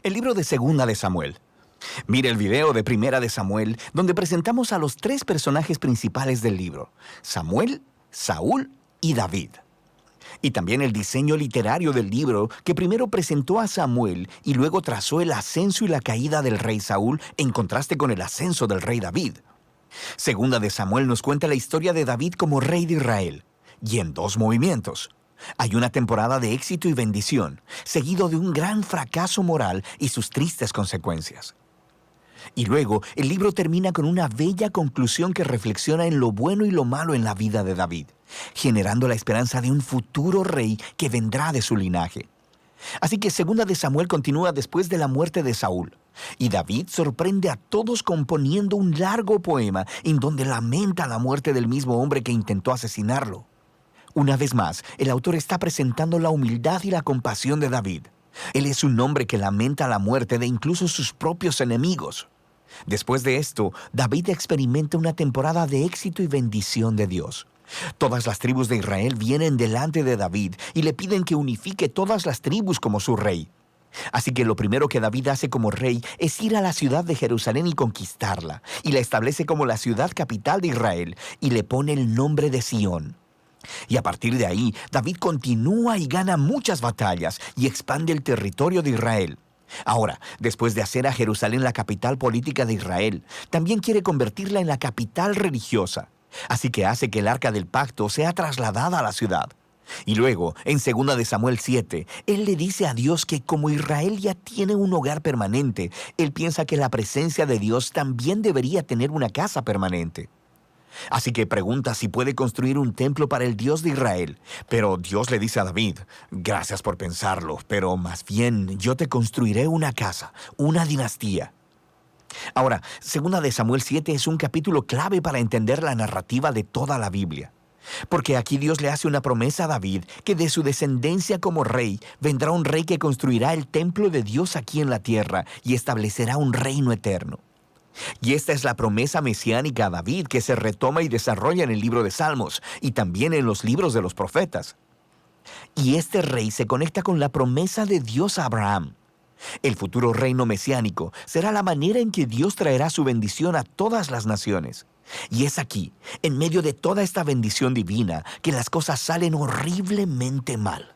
El libro de Segunda de Samuel. Mire el video de Primera de Samuel, donde presentamos a los tres personajes principales del libro: Samuel, Saúl y David. Y también el diseño literario del libro, que primero presentó a Samuel y luego trazó el ascenso y la caída del rey Saúl en contraste con el ascenso del rey David. Segunda de Samuel nos cuenta la historia de David como rey de Israel, y en dos movimientos. Hay una temporada de éxito y bendición, seguido de un gran fracaso moral y sus tristes consecuencias. Y luego, el libro termina con una bella conclusión que reflexiona en lo bueno y lo malo en la vida de David, generando la esperanza de un futuro rey que vendrá de su linaje. Así que Segunda de Samuel continúa después de la muerte de Saúl, y David sorprende a todos componiendo un largo poema en donde lamenta la muerte del mismo hombre que intentó asesinarlo. Una vez más, el autor está presentando la humildad y la compasión de David. Él es un hombre que lamenta la muerte de incluso sus propios enemigos. Después de esto, David experimenta una temporada de éxito y bendición de Dios. Todas las tribus de Israel vienen delante de David y le piden que unifique todas las tribus como su rey. Así que lo primero que David hace como rey es ir a la ciudad de Jerusalén y conquistarla, y la establece como la ciudad capital de Israel, y le pone el nombre de Sión. Y a partir de ahí, David continúa y gana muchas batallas y expande el territorio de Israel. Ahora, después de hacer a Jerusalén la capital política de Israel, también quiere convertirla en la capital religiosa. Así que hace que el Arca del Pacto sea trasladada a la ciudad. Y luego, en 2 de Samuel 7, él le dice a Dios que como Israel ya tiene un hogar permanente, él piensa que la presencia de Dios también debería tener una casa permanente. Así que pregunta si puede construir un templo para el Dios de Israel. Pero Dios le dice a David: gracias por pensarlo, pero más bien yo te construiré una casa, una dinastía. Ahora, 2 de Samuel 7 es un capítulo clave para entender la narrativa de toda la Biblia. Porque aquí Dios le hace una promesa a David que de su descendencia como rey vendrá un rey que construirá el templo de Dios aquí en la tierra y establecerá un reino eterno. Y esta es la promesa mesiánica a David que se retoma y desarrolla en el libro de Salmos y también en los libros de los profetas. Y este rey se conecta con la promesa de Dios a Abraham. El futuro reino mesiánico será la manera en que Dios traerá su bendición a todas las naciones. Y es aquí, en medio de toda esta bendición divina, que las cosas salen horriblemente mal.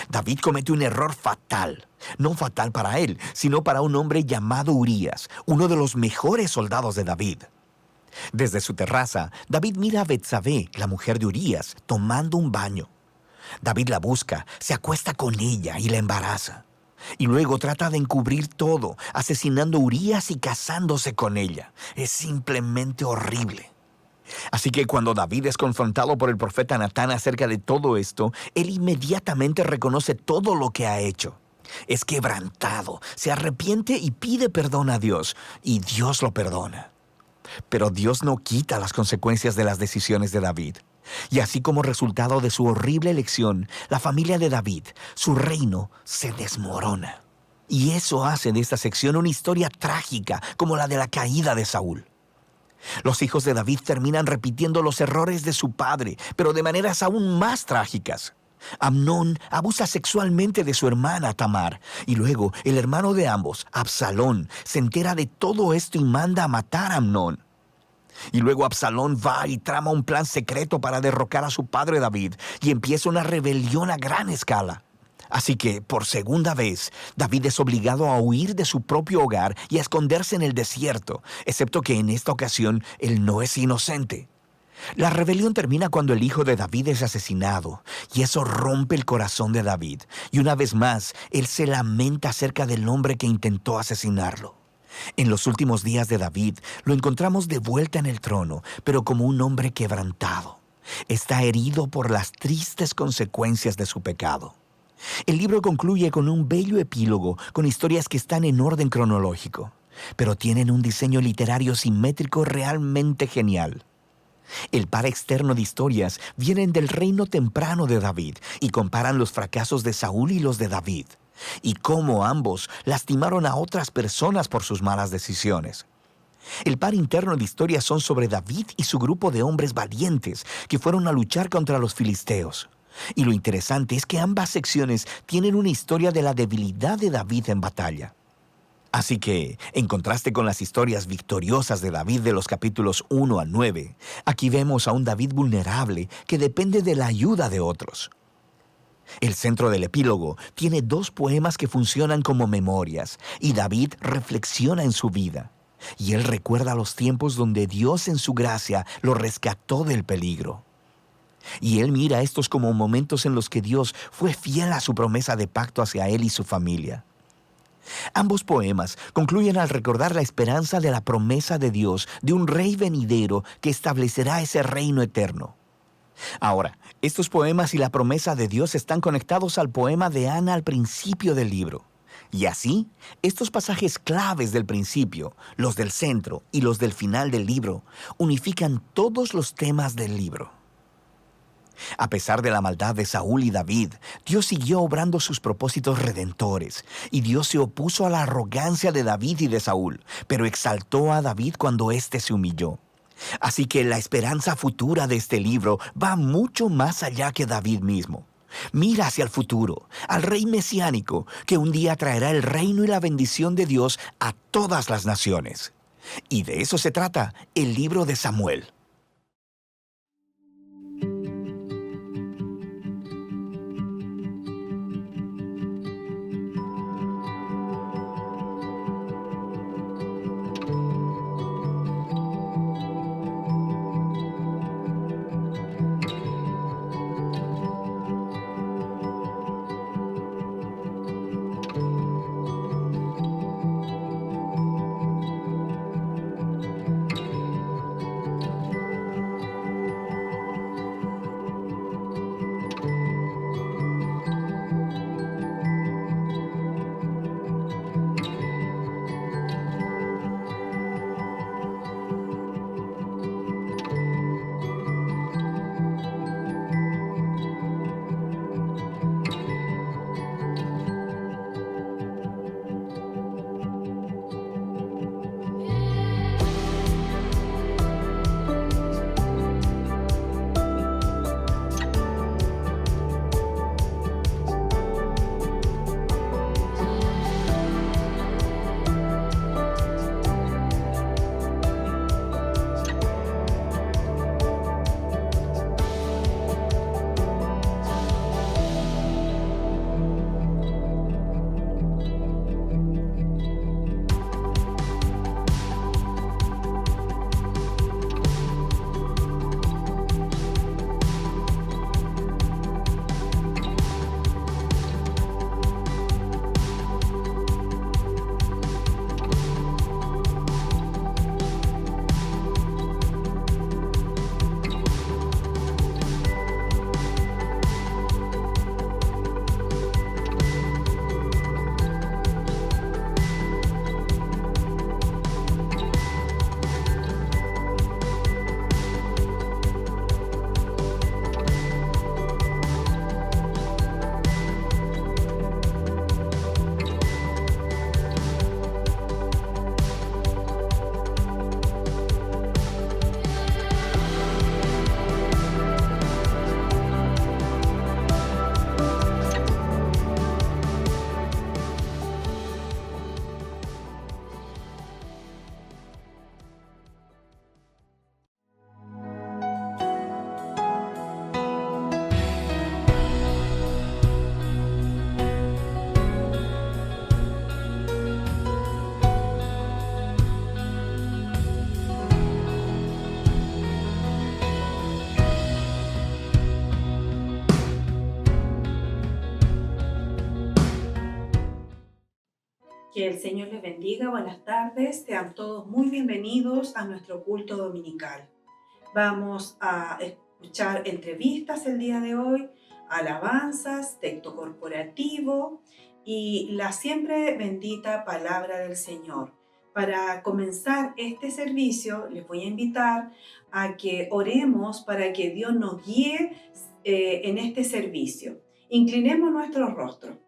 David comete un error fatal, no fatal para él, sino para un hombre llamado Urías, uno de los mejores soldados de David. Desde su terraza, David mira a Betsabé, la mujer de Urías, tomando un baño. David la busca, se acuesta con ella y la embaraza. Y luego trata de encubrir todo, asesinando a Urías y casándose con ella. Es simplemente horrible. Así que cuando David es confrontado por el profeta Natán acerca de todo esto, él inmediatamente reconoce todo lo que ha hecho. Es quebrantado, se arrepiente y pide perdón a Dios, y Dios lo perdona. Pero Dios no quita las consecuencias de las decisiones de David. Y así como resultado de su horrible elección, la familia de David, su reino, se desmorona. Y eso hace de esta sección una historia trágica como la de la caída de Saúl. Los hijos de David terminan repitiendo los errores de su padre, pero de maneras aún más trágicas. Amnón abusa sexualmente de su hermana Tamar, y luego el hermano de ambos, Absalón, se entera de todo esto y manda a matar a Amnón. Y luego Absalón va y trama un plan secreto para derrocar a su padre David, y empieza una rebelión a gran escala. Así que, por segunda vez, David es obligado a huir de su propio hogar y a esconderse en el desierto, excepto que en esta ocasión él no es inocente. La rebelión termina cuando el hijo de David es asesinado, y eso rompe el corazón de David, y una vez más, él se lamenta acerca del hombre que intentó asesinarlo. En los últimos días de David, lo encontramos de vuelta en el trono, pero como un hombre quebrantado. Está herido por las tristes consecuencias de su pecado. El libro concluye con un bello epílogo con historias que están en orden cronológico, pero tienen un diseño literario simétrico realmente genial. El par externo de historias vienen del reino temprano de David y comparan los fracasos de Saúl y los de David, y cómo ambos lastimaron a otras personas por sus malas decisiones. El par interno de historias son sobre David y su grupo de hombres valientes que fueron a luchar contra los filisteos. Y lo interesante es que ambas secciones tienen una historia de la debilidad de David en batalla. Así que, en contraste con las historias victoriosas de David de los capítulos 1 al 9, aquí vemos a un David vulnerable que depende de la ayuda de otros. El centro del epílogo tiene dos poemas que funcionan como memorias, y David reflexiona en su vida. Y él recuerda los tiempos donde Dios en su gracia lo rescató del peligro. Y él mira estos como momentos en los que Dios fue fiel a su promesa de pacto hacia él y su familia. Ambos poemas concluyen al recordar la esperanza de la promesa de Dios de un rey venidero que establecerá ese reino eterno. Ahora, estos poemas y la promesa de Dios están conectados al poema de Ana al principio del libro. Y así, estos pasajes claves del principio, los del centro y los del final del libro, unifican todos los temas del libro. A pesar de la maldad de Saúl y David, Dios siguió obrando sus propósitos redentores, y Dios se opuso a la arrogancia de David y de Saúl, pero exaltó a David cuando éste se humilló. Así que la esperanza futura de este libro va mucho más allá que David mismo. Mira hacia el futuro, al rey mesiánico, que un día traerá el reino y la bendición de Dios a todas las naciones. Y de eso se trata el libro de Samuel. Que el Señor les bendiga, buenas tardes, sean todos muy bienvenidos a nuestro culto dominical. Vamos a escuchar entrevistas el día de hoy, alabanzas, texto corporativo y la siempre bendita palabra del Señor. Para comenzar este servicio, les voy a invitar a que oremos para que Dios nos guíe en este servicio. Inclinemos nuestro rostro.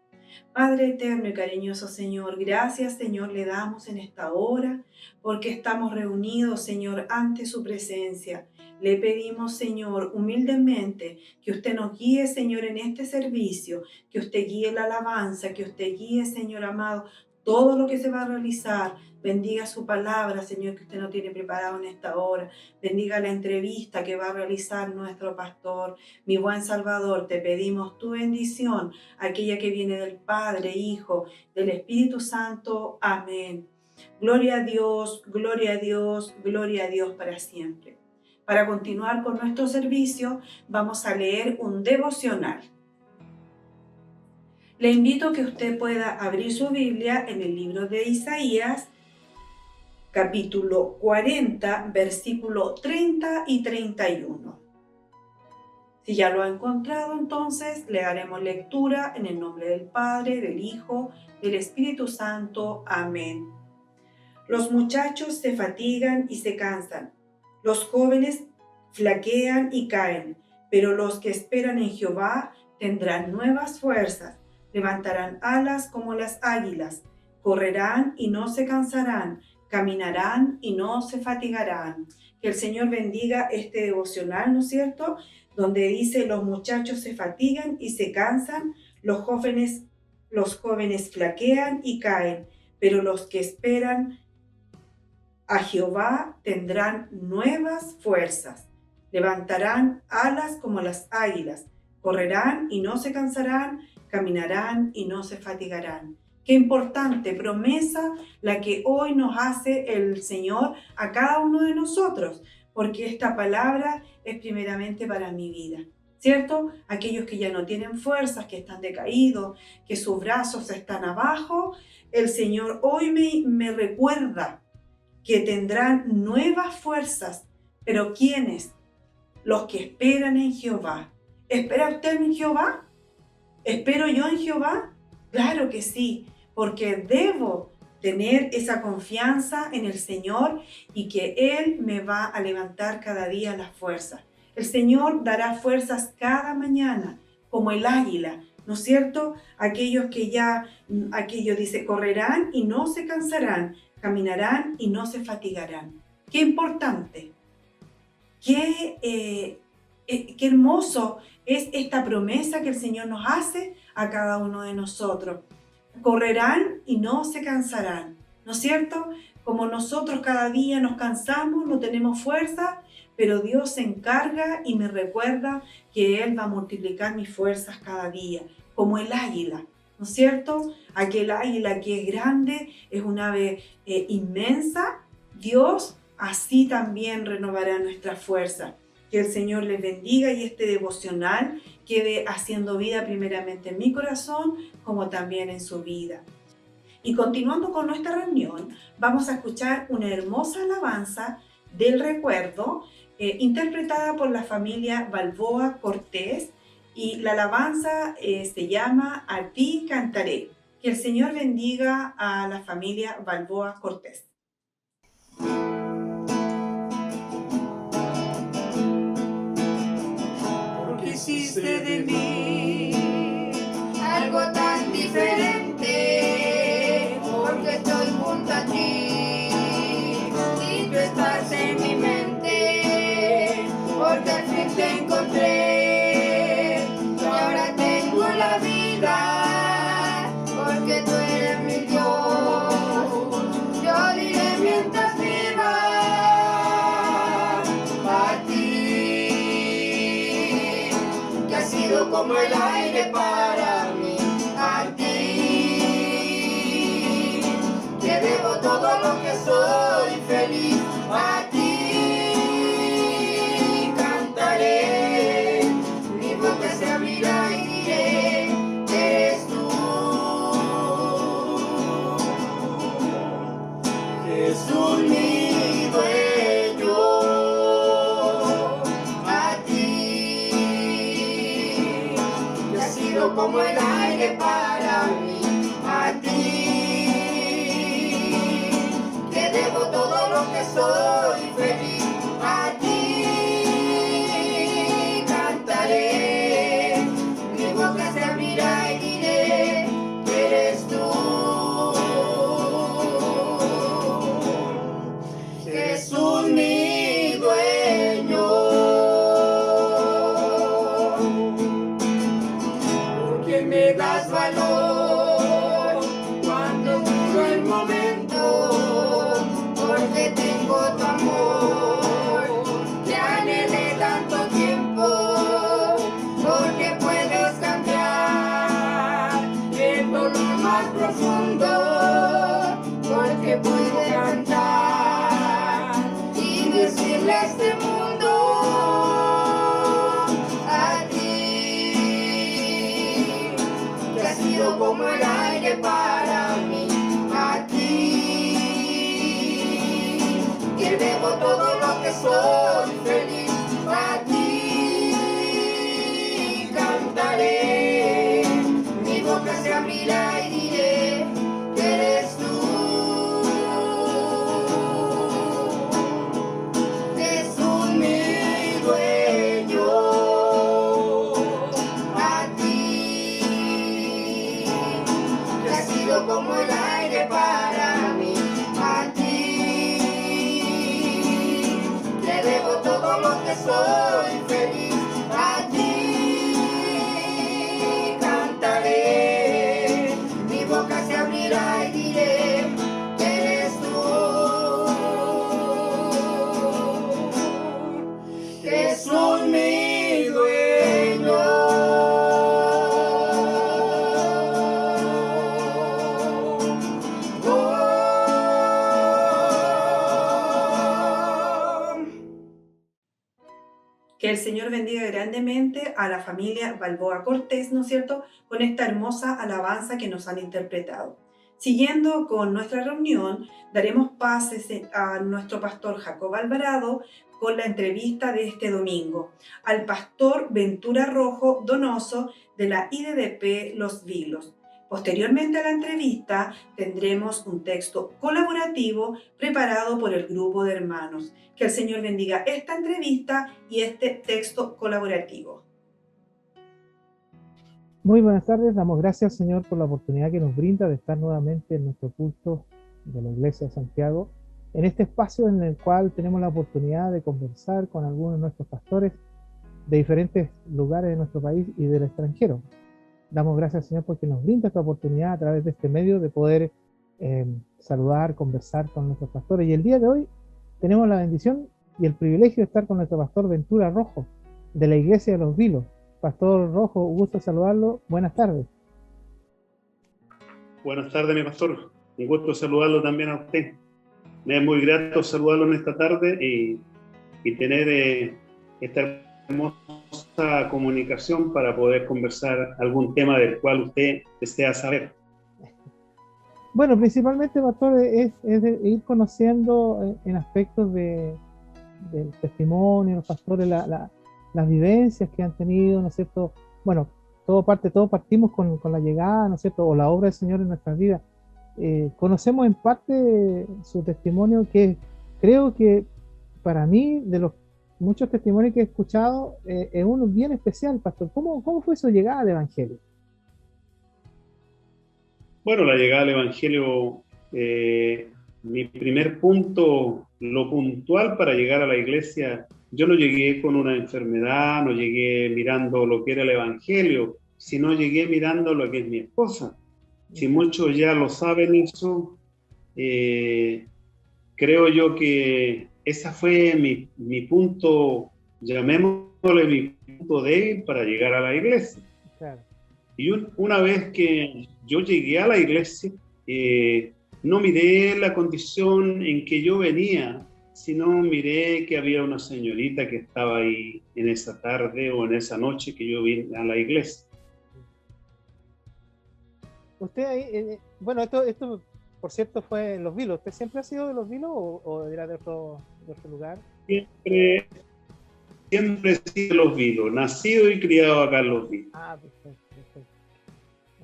Padre eterno y cariñoso Señor, gracias Señor le damos en esta hora porque estamos reunidos Señor ante su presencia. Le pedimos Señor humildemente que usted nos guíe Señor en este servicio, que usted guíe la alabanza, que usted guíe Señor amado todo lo que se va a realizar. Bendiga su palabra, Señor, que usted no tiene preparado en esta hora. Bendiga la entrevista que va a realizar nuestro pastor. Mi buen Salvador, te pedimos tu bendición, aquella que viene del Padre, Hijo, del Espíritu Santo. Amén. Gloria a Dios, gloria a Dios, gloria a Dios para siempre. Para continuar con nuestro servicio, vamos a leer un devocional. Le invito a que usted pueda abrir su Biblia en el libro de Isaías, capítulo 40, versículo 30 y 31. Si ya lo ha encontrado, entonces le haremos lectura en el nombre del Padre, del Hijo, del Espíritu Santo. Amén. Los muchachos se fatigan y se cansan. Los jóvenes flaquean y caen, pero los que esperan en Jehová tendrán nuevas fuerzas. Levantarán alas como las águilas, correrán y no se cansarán, caminarán y no se fatigarán. Que el Señor bendiga este devocional, ¿no es cierto? Donde dice, los muchachos se fatigan y se cansan, los jóvenes flaquean y caen, pero los que esperan a Jehová tendrán nuevas fuerzas. Levantarán alas como las águilas, correrán y no se cansarán, caminarán y no se fatigarán. Qué importante promesa la que hoy nos hace el Señor a cada uno de nosotros, porque esta palabra es primeramente para mi vida, ¿cierto? Aquellos que ya no tienen fuerzas, que están decaídos, que sus brazos están abajo, el Señor hoy me recuerda que tendrán nuevas fuerzas. ¿Pero quiénes? Los que esperan en Jehová. ¿Espera usted en Jehová? ¿Espero yo en Jehová? Claro que sí, porque debo tener esa confianza en el Señor y que Él me va a levantar cada día las fuerzas. El Señor dará fuerzas cada mañana, como el águila, ¿no es cierto? Aquellos dice, correrán y no se cansarán, caminarán y no se fatigarán. Qué importante, qué hermoso es esta promesa que el Señor nos hace a cada uno de nosotros. Correrán y no se cansarán, ¿no es cierto? Como nosotros cada día nos cansamos, no tenemos fuerza, pero Dios se encarga y me recuerda que Él va a multiplicar mis fuerzas cada día, como el águila, ¿no es cierto? Aquel águila que es grande, es un ave inmensa. Dios así también renovará nuestras fuerzas. Que el Señor les bendiga y este devocional quede haciendo vida primeramente en mi corazón, como también en su vida. Y continuando con nuestra reunión, vamos a escuchar una hermosa alabanza del recuerdo, interpretada por la familia Balboa Cortés, y la alabanza se llama A ti cantaré. Que el Señor bendiga a la familia Balboa Cortés. Porque hiciste de mí algo tan diferente, porque estoy junto a ti y tú estás en mi mente, porque al fin te encontré y ahora tengo la vida, porque tú eres mi Dios. Yo diré mientras viva a ti, que has sido como el más profundo, porque puedo cantar y decirle a este mundo, a ti, que has sido como el aire para mí, a ti, que debo todo lo que soy feliz, a ti cantaré, mi boca se abrirá y diré que eres tú, Jesús mi dueño, a ti, que has sido como el aire para mí, a ti, te debo todo lo que soy feliz, a ti cantaré, mi boca se abrirá y diré que eres tú, Jesús mi dueño. Que el Señor bendiga grandemente a la familia Balboa Cortés, ¿no es cierto?, con esta hermosa alabanza que nos han interpretado. Siguiendo con nuestra reunión, daremos pases a nuestro pastor Jacob Alvarado con la entrevista de este domingo al pastor Ventura Rojo Donoso de la IDDP Los Vilos. Posteriormente a la entrevista tendremos un texto colaborativo preparado por el grupo de hermanos. Que el Señor bendiga esta entrevista y este texto colaborativo. Muy buenas tardes, damos gracias Señor por la oportunidad que nos brinda de estar nuevamente en nuestro culto de la Iglesia de Santiago, en este espacio en el cual tenemos la oportunidad de conversar con algunos de nuestros pastores de diferentes lugares de nuestro país y del extranjero. Damos gracias Señor porque nos brinda esta oportunidad a través de este medio de poder saludar, conversar con nuestros pastores. Y el día de hoy tenemos la bendición y el privilegio de estar con nuestro pastor Ventura Rojo de la Iglesia de Los Vilos. Pastor Rojo, gusto saludarlo. Buenas tardes. Buenas tardes, mi pastor. Un gusto saludarlo también a usted. Me es muy grato saludarlo en esta tarde y tener esta hermosa comunicación para poder conversar algún tema del cual usted desea saber. Bueno, principalmente, pastor, es de ir conociendo en aspectos del testimonio, los pastores, las vivencias que han tenido, ¿no es cierto? Bueno, todos partimos con la llegada, ¿no es cierto? O la obra del Señor en nuestras vidas. Conocemos en parte su testimonio, que creo que para mí, de los muchos testimonios que he escuchado, es uno bien especial, pastor. ¿Cómo fue su llegada al Evangelio? Bueno, la llegada al Evangelio, mi primer punto, lo puntual para llegar a la iglesia, yo no llegué con una enfermedad, no llegué mirando lo que era el Evangelio, sino llegué mirando lo que es mi esposa. Si muchos ya lo saben eso, creo yo que ese fue mi punto, llamémosle mi punto débil para llegar a la iglesia. Claro. Y una vez que yo llegué a la iglesia, no miré la condición en que yo venía, sino miré que había una señorita que estaba ahí en esa tarde o en esa noche que yo vine a la iglesia. Usted ahí, bueno, esto por cierto fue en Los Vilos. ¿Usted siempre ha sido de Los Vilos o era de otro lugar? Siempre he sido de Los Vilos, nacido y criado acá en Los Vilos. Ah, perfecto.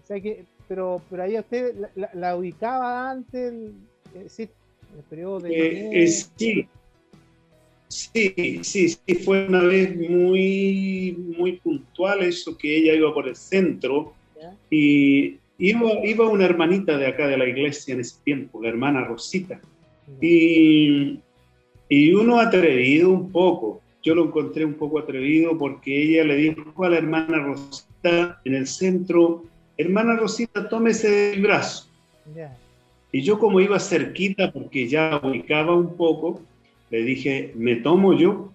O sea que, pero ahí usted la ubicaba antes, sí, en el periodo de... Sí, fue una vez muy puntual eso, que ella iba por el centro. ¿Ya? Y iba una hermanita de acá de la iglesia en ese tiempo, la hermana Rosita. ¿Ya? Y uno atrevido un poco, yo lo encontré un poco atrevido porque ella le dijo a la hermana Rosita en el centro: hermana Rosita, tómese del brazo. Yeah. Y yo, como iba cerquita porque ya ubicaba un poco, le dije: me tomo yo.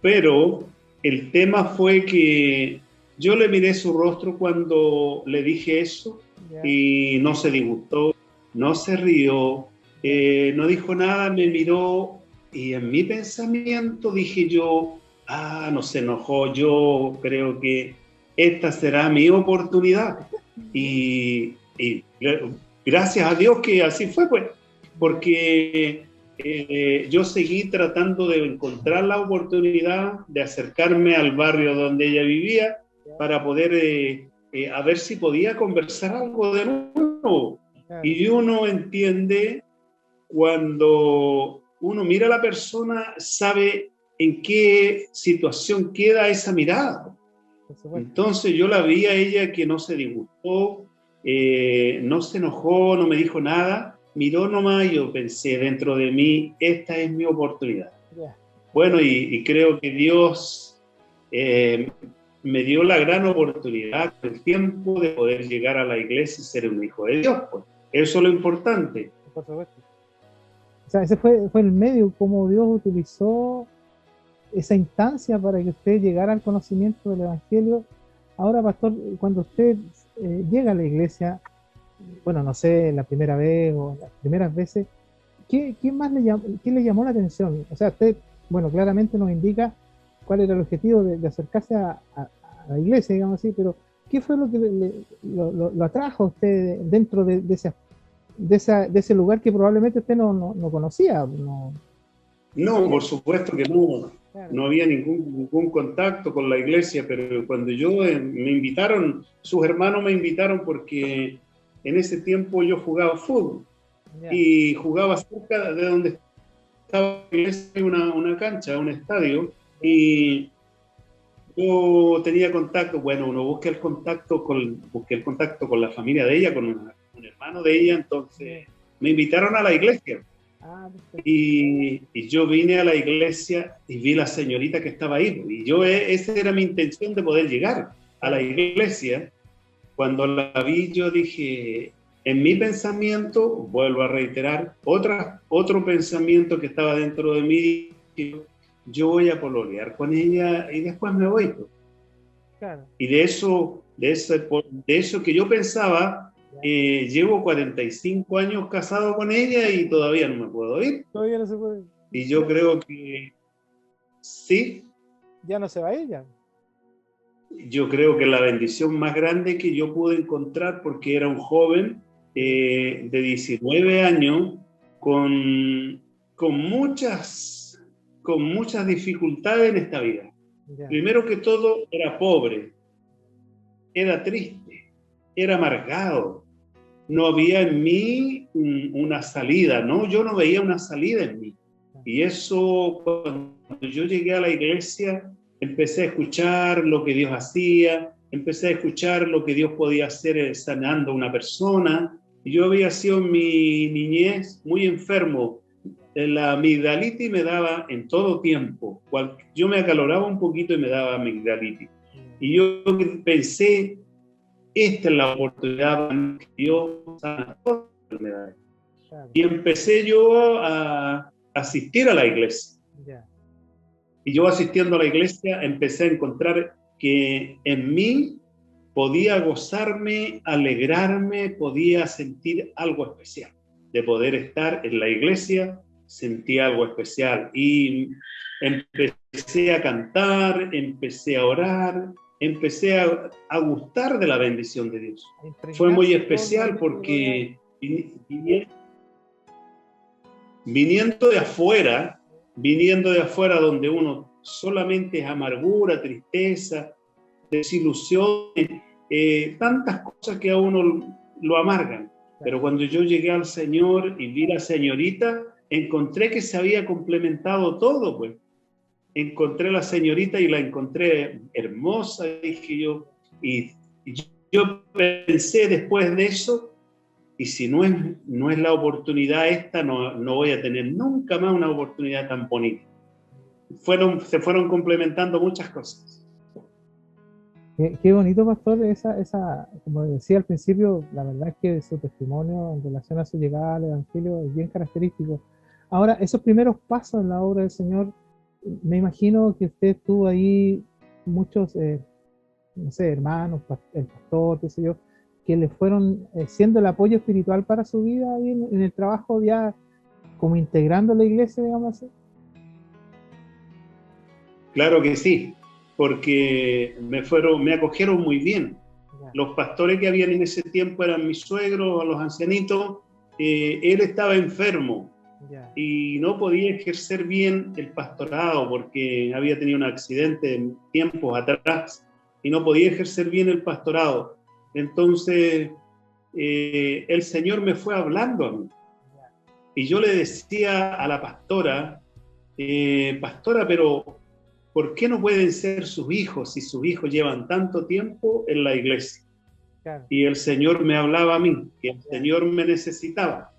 Pero el tema fue que Yo le miré su rostro cuando le dije eso y no se disgustó, no se rió, no dijo nada, me miró y en mi pensamiento dije yo, no se enojó, yo creo que esta será mi oportunidad. Y gracias a Dios que así fue, pues, porque yo seguí tratando de encontrar la oportunidad de acercarme al barrio donde ella vivía para poder a ver si podía conversar algo de nuevo. Y uno entiende cuando uno mira a la persona, sabe en qué situación queda esa mirada. Entonces yo la vi a ella que no se disgustó, no se enojó, no me dijo nada, miró nomás y yo pensé dentro de mí, esta es mi oportunidad. Bueno, y creo que Dios me dio la gran oportunidad, el tiempo de poder llegar a la iglesia y ser un hijo de Dios. Pues. Eso es lo importante. Por supuesto. O sea, ese fue el medio, como Dios utilizó esa instancia para que usted llegara al conocimiento del Evangelio. Ahora, pastor, cuando usted llega a la iglesia, bueno, no sé, la primera vez o las primeras veces, ¿qué más qué le llamó la atención? O sea, usted, bueno, claramente nos indica cuál era el objetivo de acercarse a la iglesia, digamos así, pero ¿qué fue lo que lo atrajo a usted dentro de ese lugar que probablemente usted no conocía? No, por supuesto que no. No había ningún contacto con la iglesia, pero cuando me invitaron, sus hermanos me invitaron porque en ese tiempo yo jugaba fútbol y jugaba cerca de donde estaba la iglesia, una cancha, un estadio, y yo tenía contacto, bueno, uno busqué el contacto con la familia de ella, con un hermano de ella, entonces me invitaron a la iglesia. Y yo vine a la iglesia y vi la señorita que estaba ahí. Y esa era mi intención de poder llegar a la iglesia. Cuando la vi, yo dije, en mi pensamiento, vuelvo a reiterar, otro pensamiento que estaba dentro de mí, yo voy a pololear con ella y después me voy. Claro. Y de eso que yo pensaba, llevo 45 años casado con ella y todavía no me puedo ir. Todavía no se puede. Y yo creo que sí. Ya no se va ella. Yo creo que la bendición más grande que yo pude encontrar, porque era un joven de 19 años con muchas dificultades en esta vida. Ya. Primero que todo, era pobre, era triste, era amargado. No había en mí una salida, ¿no? Yo no veía una salida en mí. Y eso, cuando yo llegué a la iglesia, empecé a escuchar lo que Dios hacía, empecé a escuchar lo que Dios podía hacer sanando a una persona. Y yo había sido en mi niñez muy enfermo. La amigdalitis me daba en todo tiempo. Yo me acaloraba un poquito y me daba amigdalitis. Y yo pensé, esta es la oportunidad para que Dios sana todas las enfermedades. Y empecé yo a asistir a la iglesia. Y yo asistiendo a la iglesia empecé a encontrar que en mí podía gozarme, alegrarme, podía sentir algo especial. De poder estar en la iglesia, sentí algo especial. Y empecé a cantar, empecé a orar, empecé a gustar de la bendición de Dios. Fue muy especial porque viniendo de afuera donde uno solamente es amargura, tristeza, desilusión, tantas cosas que a uno lo amargan. Pero cuando yo llegué al Señor y vi a la señorita, encontré que se había complementado todo, pues. Encontré a la señorita y la encontré hermosa, dije yo, y yo pensé después de eso, y si no es la oportunidad esta, no voy a tener nunca más una oportunidad tan bonita. Se fueron complementando muchas cosas. Qué bonito, pastor, como decía al principio, la verdad es que su testimonio en relación a su llegada al Evangelio es bien característico. Ahora, esos primeros pasos en la obra del Señor, me imagino que usted tuvo ahí muchos no sé, hermanos, el pastor, qué sé yo, que le fueron siendo el apoyo espiritual para su vida ahí en el trabajo ya como integrando la iglesia, digamos así? Claro que sí, porque me acogieron muy bien. Ya, Los pastores que habían en ese tiempo eran mis suegros, los ancianitos. Él estaba enfermo ya, y no podía ejercer bien el pastorado porque había tenido un accidente en tiempos atrás y no podía ejercer bien el pastorado. Entonces, el Señor me fue hablando a mí y yo le decía a la pastora, pastora, pero ¿por qué no pueden ser sus hijos si sus hijos llevan tanto tiempo en la iglesia? claro, Y el Señor me hablaba a mí, que el ya, Señor me necesitaba.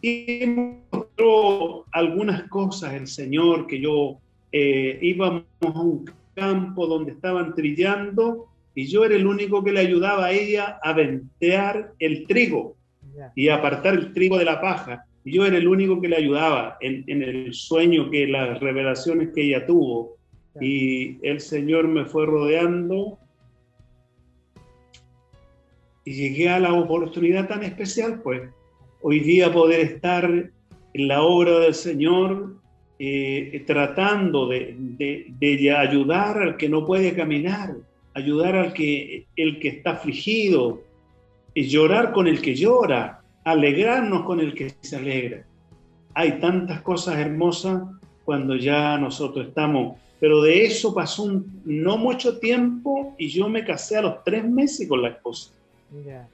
Y mostró algunas cosas el Señor, que yo íbamos a un campo donde estaban trillando y yo era el único que le ayudaba a ella a ventear el trigo ya, y a apartar el trigo de la paja. Y yo era el único que le ayudaba en el sueño, que las revelaciones que ella tuvo. claro, Y el Señor me fue rodeando y llegué a la oportunidad tan especial, pues, hoy día poder estar en la obra del Señor, tratando de ayudar al que no puede caminar, ayudar el que está afligido, y llorar con el que llora, alegrarnos con el que se alegra. Hay tantas cosas hermosas cuando ya nosotros estamos, pero de eso pasó no mucho tiempo y yo me casé a los 3 meses con la esposa. ya,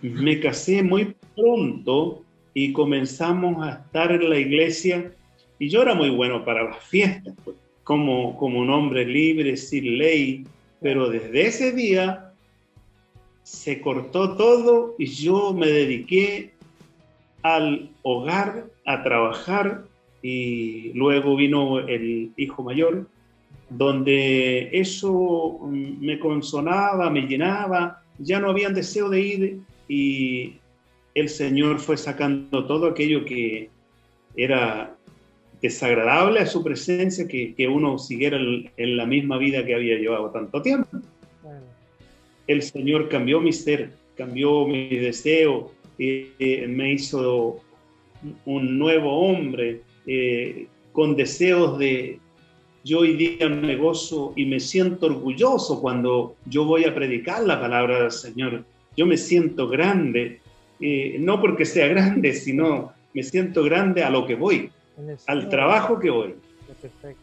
Me casé muy pronto y comenzamos a estar en la iglesia y yo era muy bueno para las fiestas, pues, como un hombre libre, sin ley, pero desde ese día se cortó todo y yo me dediqué al hogar, a trabajar, y luego vino el hijo mayor, donde eso me consolaba, me llenaba, ya no había deseo de ir y el Señor fue sacando todo aquello que era desagradable a su presencia, que uno siguiera en la misma vida que había llevado tanto tiempo. claro, El Señor cambió mi ser, cambió mi deseo, me hizo un nuevo hombre, con deseos de... Yo hoy día me gozo y me siento orgulloso cuando yo voy a predicar la palabra del Señor. Yo me siento grande, no porque sea grande, sino me siento grande a lo que voy, en el al Señor, trabajo que voy. perfecto,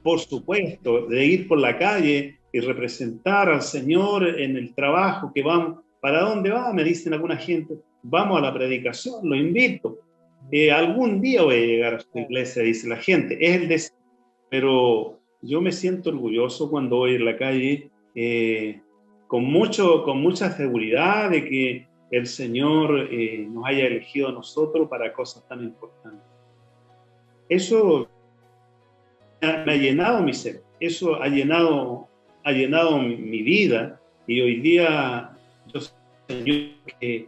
Por supuesto, de ir por la calle y representar al Señor en el trabajo que vamos. ¿Para dónde va? Me dicen alguna gente. Vamos a la predicación, lo invito. Algún día voy a llegar a su iglesia, dice la gente. Es el deseo. Pero yo me siento orgulloso cuando voy en la calle, con mucha seguridad de que el Señor nos haya elegido a nosotros para cosas tan importantes. Eso me ha llenado mi ser, eso ha llenado mi vida, y hoy día yo, Señor, que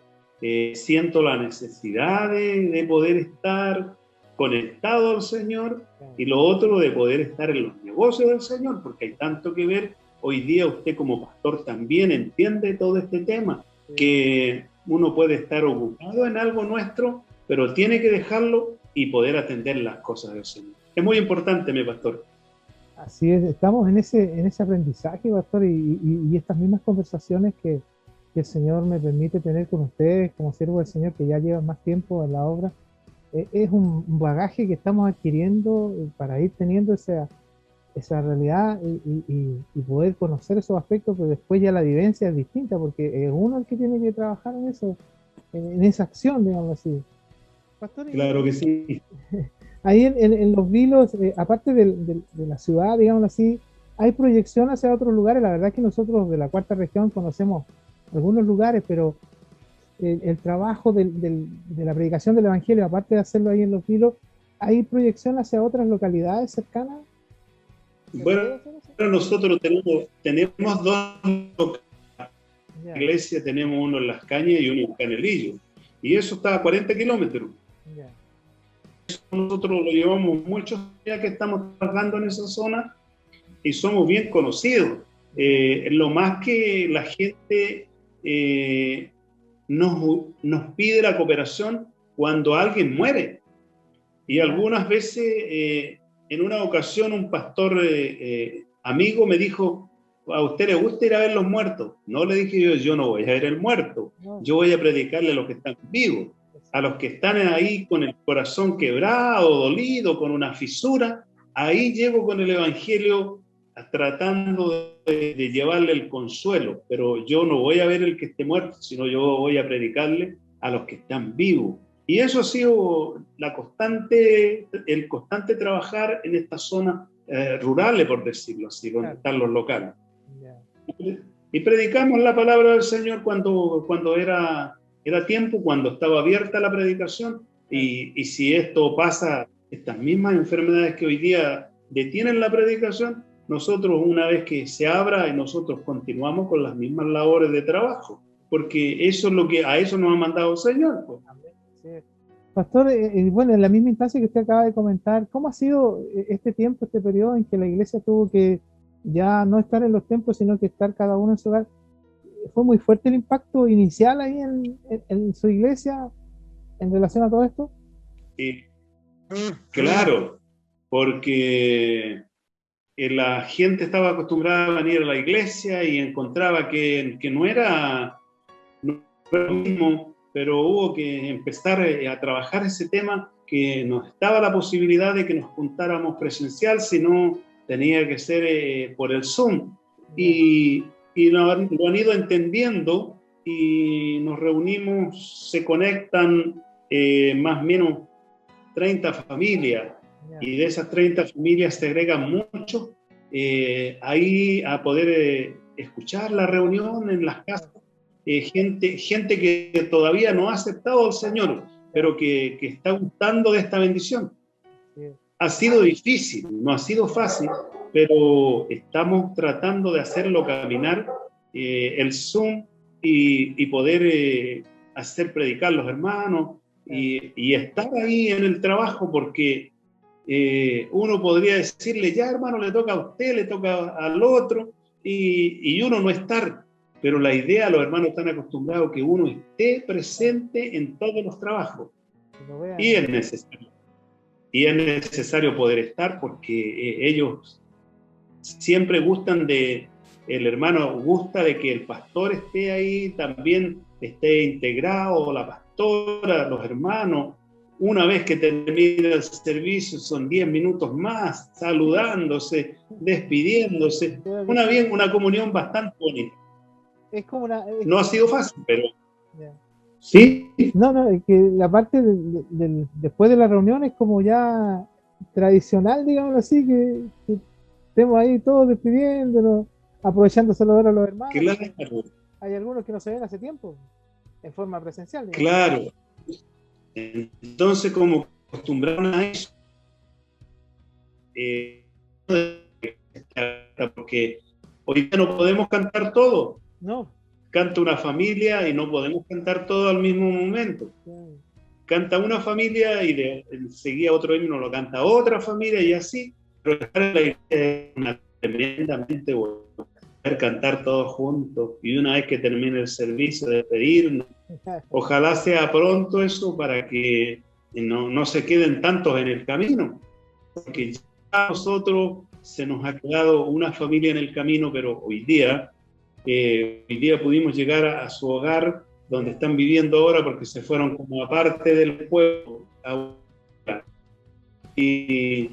siento la necesidad de poder estar conectado al Señor, y lo otro de poder estar en los negocios del Señor, porque hay tanto que ver. Hoy día usted como pastor también entiende todo este tema, que uno puede estar ocupado en algo nuestro, pero tiene que dejarlo y poder atender las cosas del Señor. Es muy importante, mi pastor. Así es, estamos en ese aprendizaje, pastor, y estas mismas conversaciones que el Señor me permite tener con ustedes como siervo del Señor, que ya llevan más tiempo en la obra, es un bagaje que estamos adquiriendo para ir teniendo esa realidad y poder conocer esos aspectos, pero después ya la vivencia es distinta, porque es uno el que tiene que trabajar en eso, en esa acción, digamos así. Pastor, Claro que sí. ahí en Los Vilos, aparte de la ciudad, digamos así, hay proyección hacia otros lugares. La verdad es que nosotros de la cuarta región conocemos algunos lugares, pero el trabajo de la predicación del Evangelio, aparte de hacerlo ahí en Los Vilos, ¿hay proyección hacia otras localidades cercanas? Bueno, nosotros tenemos dos Ya, iglesias, tenemos uno en Las Cañas y uno en Canelillo, y eso está a 40 kilómetros. ya, Nosotros lo llevamos muchos días que estamos trabajando en esa zona, y somos bien conocidos. Lo más que la gente nos pide la cooperación cuando alguien muere. Y algunas veces, en una ocasión, un pastor amigo me dijo: ¿a usted le gusta ir a ver los muertos? No, le dije yo no voy a ver el muerto, yo voy a predicarle a los que están vivos, a los que están ahí con el corazón quebrado, dolido, con una fisura. Ahí llego con el evangelio tratando de llevarle el consuelo, pero yo no voy a ver el que esté muerto, sino yo voy a predicarle a los que están vivos. Y eso ha sido el constante trabajar en estas zonas rurales, por decirlo así, donde están los locales. Y predicamos la palabra del Señor cuando era tiempo, cuando estaba abierta la predicación. Y si esto pasa, estas mismas enfermedades que hoy día detienen la predicación, nosotros, una vez que se abra, y nosotros continuamos con las mismas labores de trabajo, porque eso es lo que a eso nos ha mandado el Señor, pues. Pastor, bueno, en la misma instancia que usted acaba de comentar, ¿cómo ha sido este tiempo, este periodo en que la iglesia tuvo que ya no estar en los templos, sino que estar cada uno en su hogar? ¿Fue muy fuerte el impacto inicial ahí en su iglesia en relación a todo esto? Sí, claro, porque la gente estaba acostumbrada a venir a la iglesia y encontraba que no era lo mismo, pero hubo que empezar a trabajar ese tema, que no estaba la posibilidad de que nos juntáramos presencial, sino tenía que ser por el Zoom. Y lo han ido entendiendo y nos reunimos, se conectan más o menos 30 familias, y de esas 30 familias se agregan muchos ahí a poder escuchar la reunión en las casas. Gente que todavía no ha aceptado al Señor, pero que está gustando de esta bendición. Ha sido difícil, no ha sido fácil, pero estamos tratando de hacerlo caminar, el Zoom, y poder hacer predicar los hermanos y estar ahí en el trabajo, porque uno podría decirle: ya hermano, le toca a usted, le toca al otro, y uno no estar. Pero la idea, los hermanos están acostumbrados que uno esté presente en todos los trabajos. Y es necesario poder estar, porque ellos siempre gustan el hermano gusta de que el pastor esté ahí, también esté integrado, la pastora, los hermanos. Una vez que termina el servicio, son 10 minutos más, saludándose, despidiéndose. Una comunión bastante bonita. Es como no ha sido fácil, pero... Yeah. ¿Sí? No, es que la parte después de la reunión es como ya tradicional, digamos así, que estemos ahí todos despidiéndonos, aprovechando saludar a los hermanos. Claro. Hay algunos que no se ven hace tiempo, en forma presencial, digamos. Claro. Entonces, como acostumbraron a eso, porque hoy día no podemos cantar todo. No. Canta una familia y no podemos cantar todo al mismo momento. Canta una familia y enseguida otro himno lo canta otra familia, y así. Pero la idea es tremendamente buena, poder cantar todos juntos, y una vez que termine el servicio, despedirnos. Ojalá sea pronto eso, para que no se queden tantos en el camino, porque ya a nosotros se nos ha quedado una familia en el camino, pero hoy día pudimos llegar a su hogar, donde están viviendo ahora, porque se fueron como aparte del pueblo. Y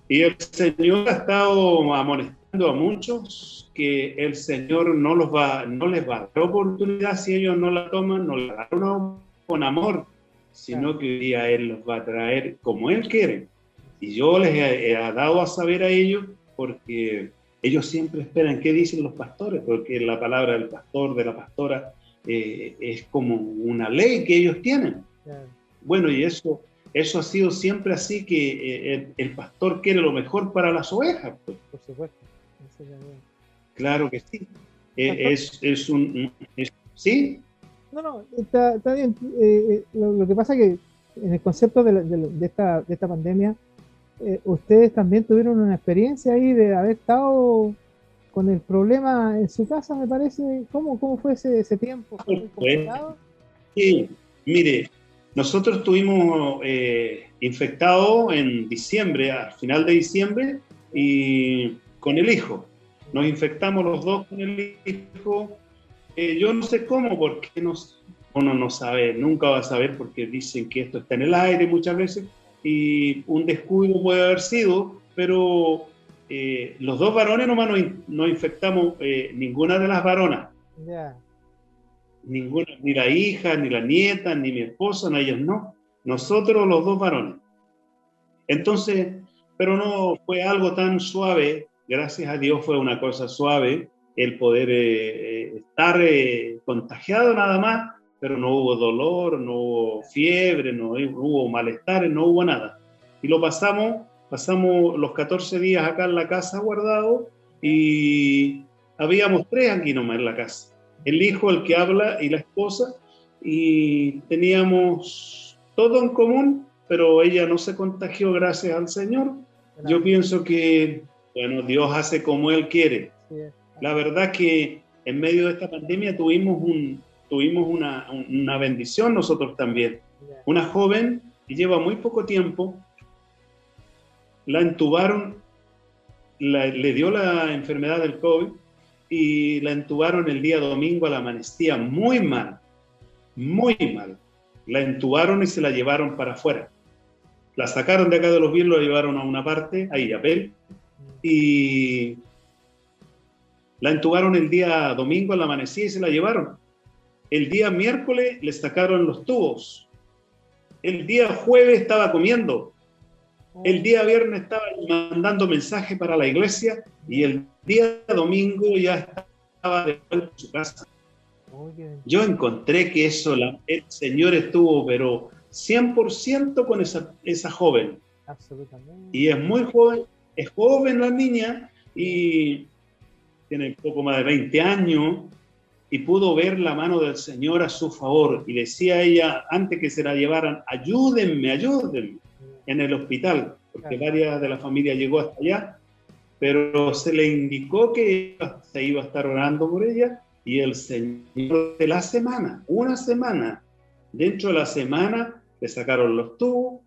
el Señor ha estado amonestando a muchos que el Señor no les va a dar oportunidad si ellos no la toman, no la dan con amor, sino que hoy día Él los va a traer como Él quiere. Y yo les he dado a saber a ellos, porque ellos siempre esperan qué dicen los pastores, porque la palabra del pastor, de la pastora, es como una ley que ellos tienen. Bueno, y eso ha sido siempre así, que el pastor quiere lo mejor para las ovejas, pues. Por supuesto. Claro que sí. ¿Sí? No, está bien. Lo que pasa es que en el concepto de esta pandemia, ustedes también tuvieron una experiencia ahí de haber estado con el problema en su casa, me parece. ¿Cómo fue ese tiempo? ¿Fue muy Pues, complicado? sí, mire, nosotros estuvimos infectados en diciembre, al final de diciembre, y con el hijo. Nos infectamos los dos con el hijo. Yo no sé cómo, porque uno no sabe, nunca va a saber, porque dicen que esto está en el aire muchas veces, y un descuido puede haber sido, pero los dos varones nomás nos infectamos, ninguna de las varonas. Ya. Ninguna, ni la hija, ni la nieta, ni mi esposa, no, ellos no. Nosotros los dos varones. Entonces, pero no fue algo tan suave, gracias a Dios fue una cosa suave el poder estar contagiado nada más, pero no hubo dolor, no hubo fiebre, no hubo malestares, no hubo nada. Y lo pasamos los 14 días acá en la casa guardado y habíamos 3 aquí nomás en la casa. El hijo, el que habla, y la esposa, y teníamos todo en común, pero ella no se contagió gracias al Señor. Yo pienso que, bueno, Dios hace como Él quiere. La verdad que en medio de esta pandemia tuvimos una bendición nosotros también. Una joven que lleva muy poco tiempo, la entubaron, le dio la enfermedad del COVID, y la entubaron el día domingo a la amanecía muy mal, muy mal. La entubaron y se la llevaron para afuera. La sacaron de acá de los Vilos, la llevaron a una parte, a Illapel, y la entubaron el día domingo a la amanecía y se la llevaron. El día miércoles le sacaron los tubos. El día jueves estaba comiendo. El día viernes estaba mandando mensajes para la iglesia y el día domingo ya estaba de vuelta en su casa. Yo encontré que eso, el Señor estuvo, pero 100% con esa joven. Absolutamente. Y es muy joven, es joven la niña y tiene poco más de 20 años y pudo ver la mano del Señor a su favor. Y decía a ella, antes que se la llevaran, ayúdenme en el hospital, porque varias de la familia llegó hasta allá, pero se le indicó que se iba a estar orando por ella, y el Señor de la semana, una semana, dentro de la semana le sacaron los tubos,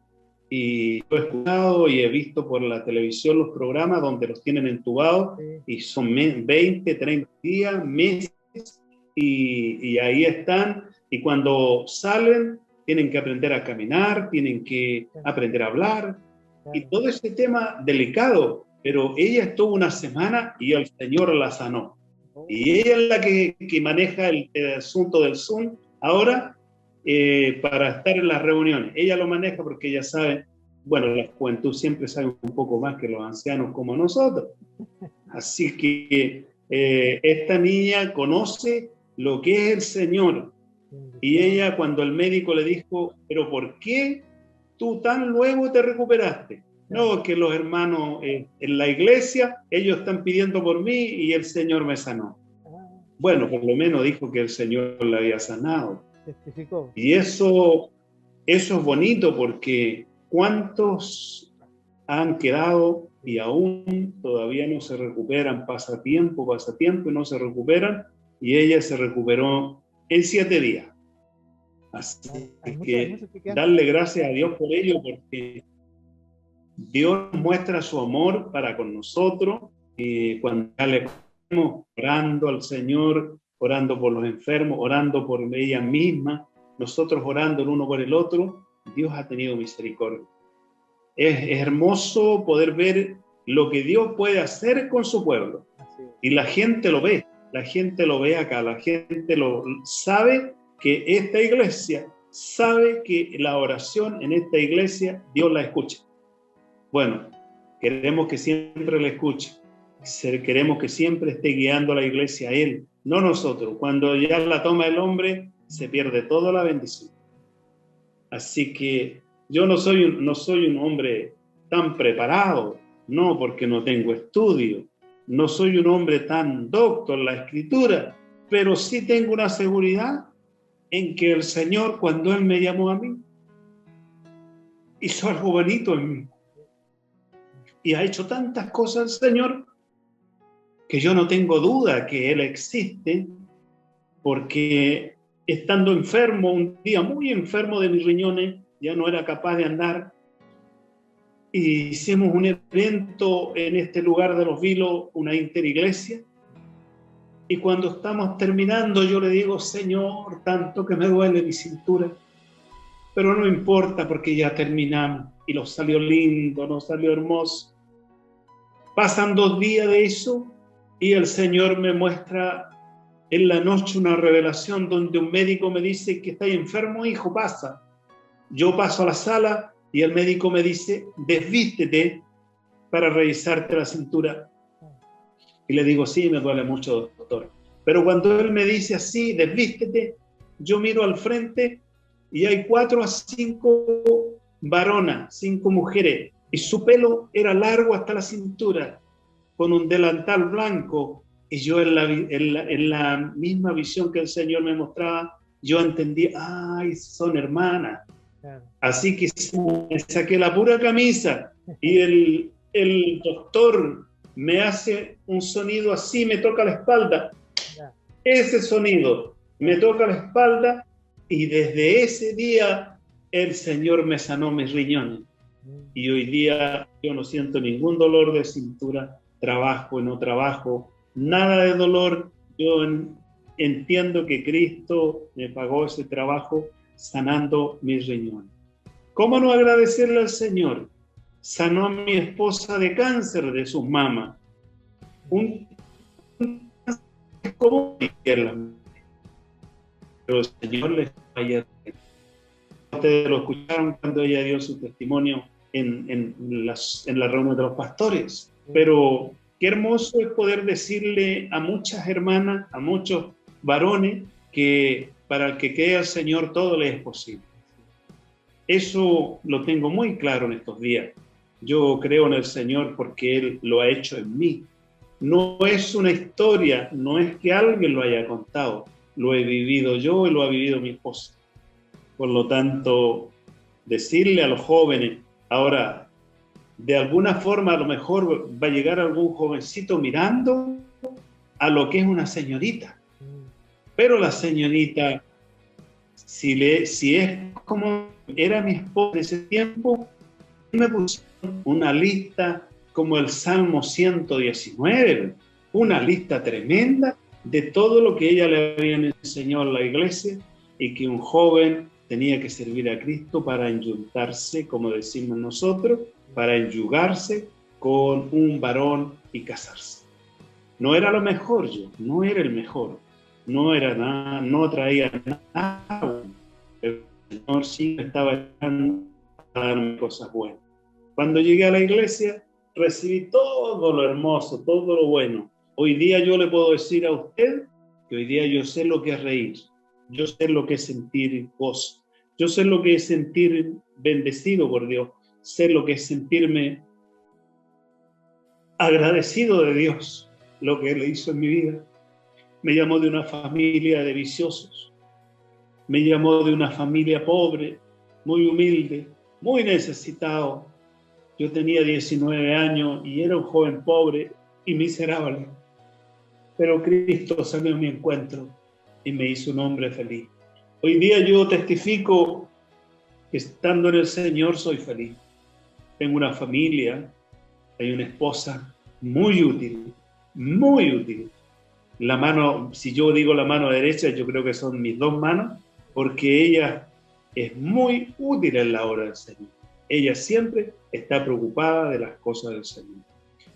y yo he escuchado y he visto por la televisión los programas donde los tienen entubados, y son 20, 30 días, meses, y ahí están, y cuando salen tienen que aprender a caminar, tienen que aprender a hablar, y todo ese tema delicado, pero ella estuvo una semana y el Señor la sanó. Y ella es la que maneja el asunto del Zoom ahora para estar en las reuniones. Ella lo maneja porque ella sabe, bueno, la juventud siempre sabe un poco más que los ancianos como nosotros. Así que esta niña conoce lo que es el Señor. Y ella, cuando el médico le dijo, ¿pero por qué tú tan luego te recuperaste? No, que los hermanos en la iglesia, ellos están pidiendo por mí y el Señor me sanó. Bueno, por lo menos dijo que el Señor la había sanado. Y eso es bonito, porque ¿cuántos han quedado y aún todavía no se recuperan? Pasa tiempo y no se recuperan, y ella se recuperó en 7 días. Así que darle gracias a Dios por ello, porque Dios muestra su amor para con nosotros, y cuando ya le estamos orando al Señor, orando por los enfermos, orando por ella misma, nosotros orando el uno por el otro, Dios ha tenido misericordia. Es hermoso poder ver lo que Dios puede hacer con su pueblo. Y la gente lo ve acá, la gente lo sabe, que esta iglesia sabe que la oración en esta iglesia Dios la escucha. Bueno, queremos que siempre la escuche, queremos que siempre esté guiando a la iglesia a Él, no nosotros. Cuando ya la toma el hombre, se pierde toda la bendición. Así que yo no soy un hombre tan preparado, no, porque no tengo estudio, no soy un hombre tan docto en la escritura, pero sí tengo una seguridad en que el Señor, cuando Él me llamó a mí, hizo algo bonito en mí. y ha hecho tantas cosas el Señor que yo no tengo duda que Él existe, porque estando enfermo, un día muy enfermo de mis riñones, ya no era capaz de andar, y hicimos un evento en este lugar de Los Vilos, una interiglesia, y cuando estamos terminando yo le digo, Señor, tanto que me duele mi cintura, pero no importa porque ya terminamos, y nos salió lindo, nos salió hermoso. Pasan 2 días de eso, y el Señor me muestra en la noche una revelación donde un médico me dice que está enfermo, hijo, pasa. Yo paso a la sala y el médico me dice, desvístete para revisarte la cintura. Y le digo, sí, me duele mucho, doctor. Pero cuando él me dice así, desvístete, yo miro al frente y hay 4 a 5 varonas, 5 mujeres, y su pelo era largo hasta la cintura, con un delantal blanco, y yo en la misma visión que el Señor me mostraba, yo entendí, ay, son hermanas. Claro. Así que me saqué la pura camisa y el doctor me hace un sonido así, me toca la espalda. Ese sonido me toca la espalda y desde ese día el Señor me sanó mis riñones. Y hoy día yo no siento ningún dolor de cintura, trabajo y no trabajo, nada de dolor. Yo entiendo que Cristo me pagó ese trabajo sanando mis riñones. ¿Cómo no agradecerle al Señor? Sanó a mi esposa de cáncer de sus mamas. Un cáncer como pero el Señor les falla. Ustedes lo escucharon cuando ella dio su testimonio en la reunión de los pastores. Pero qué hermoso es poder decirle a muchas hermanas, a muchos varones, que para el que crea al Señor todo le es posible. Eso lo tengo muy claro en estos días. Yo creo en el Señor porque Él lo ha hecho en mí. No es una historia, no es que alguien lo haya contado. Lo he vivido yo y lo ha vivido mi esposa. Por lo tanto, decirle a los jóvenes, ahora, de alguna forma a lo mejor va a llegar algún jovencito mirando a lo que es una señorita. Pero la señorita, si es como era mi esposa en ese tiempo, me pusieron una lista como el Salmo 119, una lista tremenda de todo lo que ella le había enseñado a la iglesia y que un joven tenía que servir a Cristo para enyuntarse, como decimos nosotros, para enyugarse con un varón y casarse. No era lo mejor yo, no era el mejor, no era nada, no traía nada. El Señor sí estaba dando a darme cosas buenas. Cuando llegué a la iglesia, recibí todo lo hermoso, todo lo bueno. Hoy día yo le puedo decir a usted que hoy día yo sé lo que es reír, yo sé lo que es sentir gozo, yo sé lo que es sentir bendecido por Dios, sé lo que es sentirme agradecido de Dios, lo que Él hizo en mi vida. Me llamó de una familia de viciosos, me llamó de una familia pobre, muy humilde, muy necesitado. Yo tenía 19 años y era un joven pobre y miserable. Pero Cristo salió a mi encuentro y me hizo un hombre feliz. Hoy día yo testifico que estando en el Señor soy feliz. Tengo una familia, hay una esposa muy útil, muy útil. La mano, si yo digo la mano derecha, yo creo que son mis 2 manos, porque ella es muy útil en la obra del Señor. Ella siempre está preocupada de las cosas del Señor.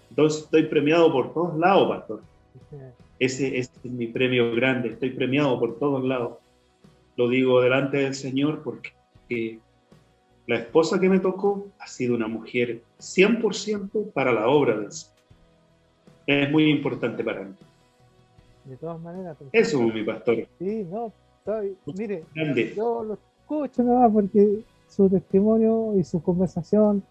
Entonces estoy premiado por todos lados, pastor. Ese es mi premio grande, estoy premiado por todos lados. Lo digo delante del Señor porque la esposa que me tocó ha sido una mujer 100% para la obra del Señor. Es muy importante para mí. De todas maneras. Eso es mi pastor. Sí, no, mire, Grande. yo lo escucho nada porque su testimonio y su conversación,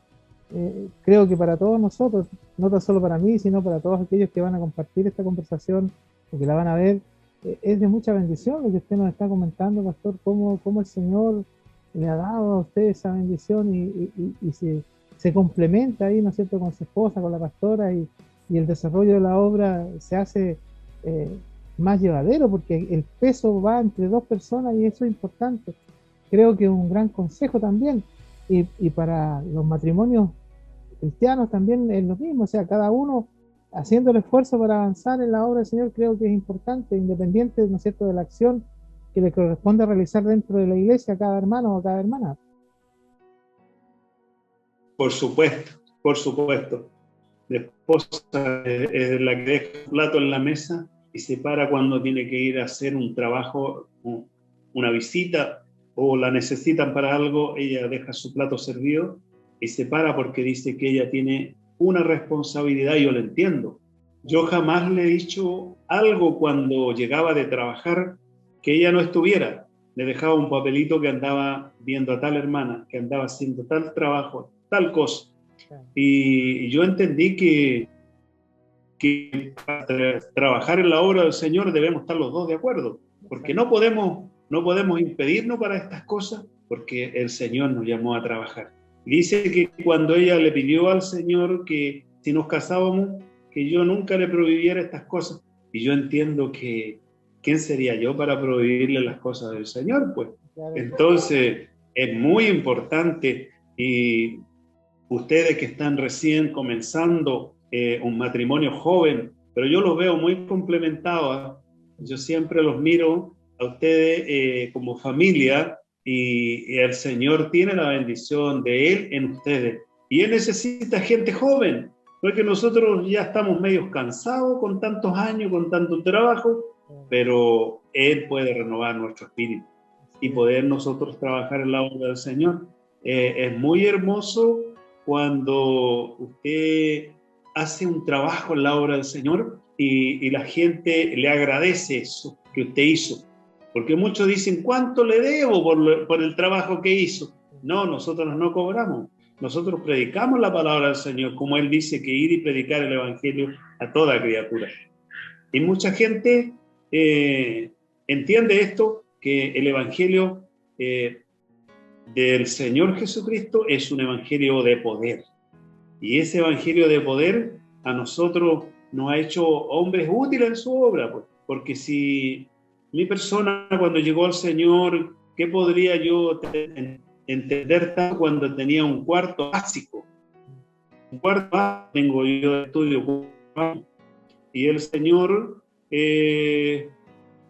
creo que para todos nosotros, no tan solo para mí, sino para todos aquellos que van a compartir esta conversación o que la van a ver, es de mucha bendición lo que usted nos está comentando, pastor, cómo el Señor le ha dado a usted esa bendición y se complementa ahí, ¿no es cierto?, con su esposa, con la pastora, y el desarrollo de la obra se hace más llevadero, porque el peso va entre dos personas y eso es importante. Creo que es un gran consejo también, y para los matrimonios cristianos también es lo mismo, o sea, cada uno haciendo el esfuerzo para avanzar en la obra del Señor, creo que es importante, independiente, ¿no es cierto?, de la acción que le corresponde realizar dentro de la iglesia a cada hermano o a cada hermana. Por supuesto, por supuesto. La esposa es la que deja el plato en la mesa y se para cuando tiene que ir a hacer un trabajo, una visita, o la necesitan para algo. Ella deja su plato servido y se para porque dice que ella tiene una responsabilidad, y yo lo entiendo. Yo jamás le he dicho algo cuando llegaba de trabajar que ella no estuviera. Le dejaba un papelito que andaba viendo a tal hermana, que andaba haciendo tal trabajo, tal cosa. Y yo entendí que para trabajar en la obra del Señor debemos estar los dos de acuerdo, porque no podemos impedirnos para estas cosas, porque el Señor nos llamó a trabajar. Dice que cuando ella le pidió al Señor que si nos casábamos, que yo nunca le prohibiera estas cosas, y yo entiendo que ¿quién sería yo para prohibirle las cosas del Señor? Pues entonces es muy importante. Y ustedes que están recién comenzando un matrimonio joven, pero yo los veo muy complementados, ¿eh? Yo siempre los miro a ustedes como familia, y el Señor tiene la bendición de Él en ustedes. Y Él necesita gente joven, porque nosotros ya estamos medio cansados con tantos años, con tanto trabajo, pero Él puede renovar nuestro espíritu y poder nosotros trabajar en la obra del Señor. Es muy hermoso cuando usted hace un trabajo en la obra del Señor y la gente le agradece eso que usted hizo. Porque muchos dicen, ¿cuánto le debo por el trabajo que hizo? No, nosotros no cobramos. Nosotros predicamos la palabra del Señor, como Él dice, que ir y predicar el Evangelio a toda criatura. Y mucha gente entiende esto, que el Evangelio del Señor Jesucristo es un evangelio de poder. Y ese evangelio de poder a nosotros nos ha hecho hombres útiles en su obra, pues. Porque si mi persona cuando llegó al Señor, ¿qué podría yo entender tanto cuando tenía un cuarto básico? Un cuarto básico tengo yo de estudio. Y el Señor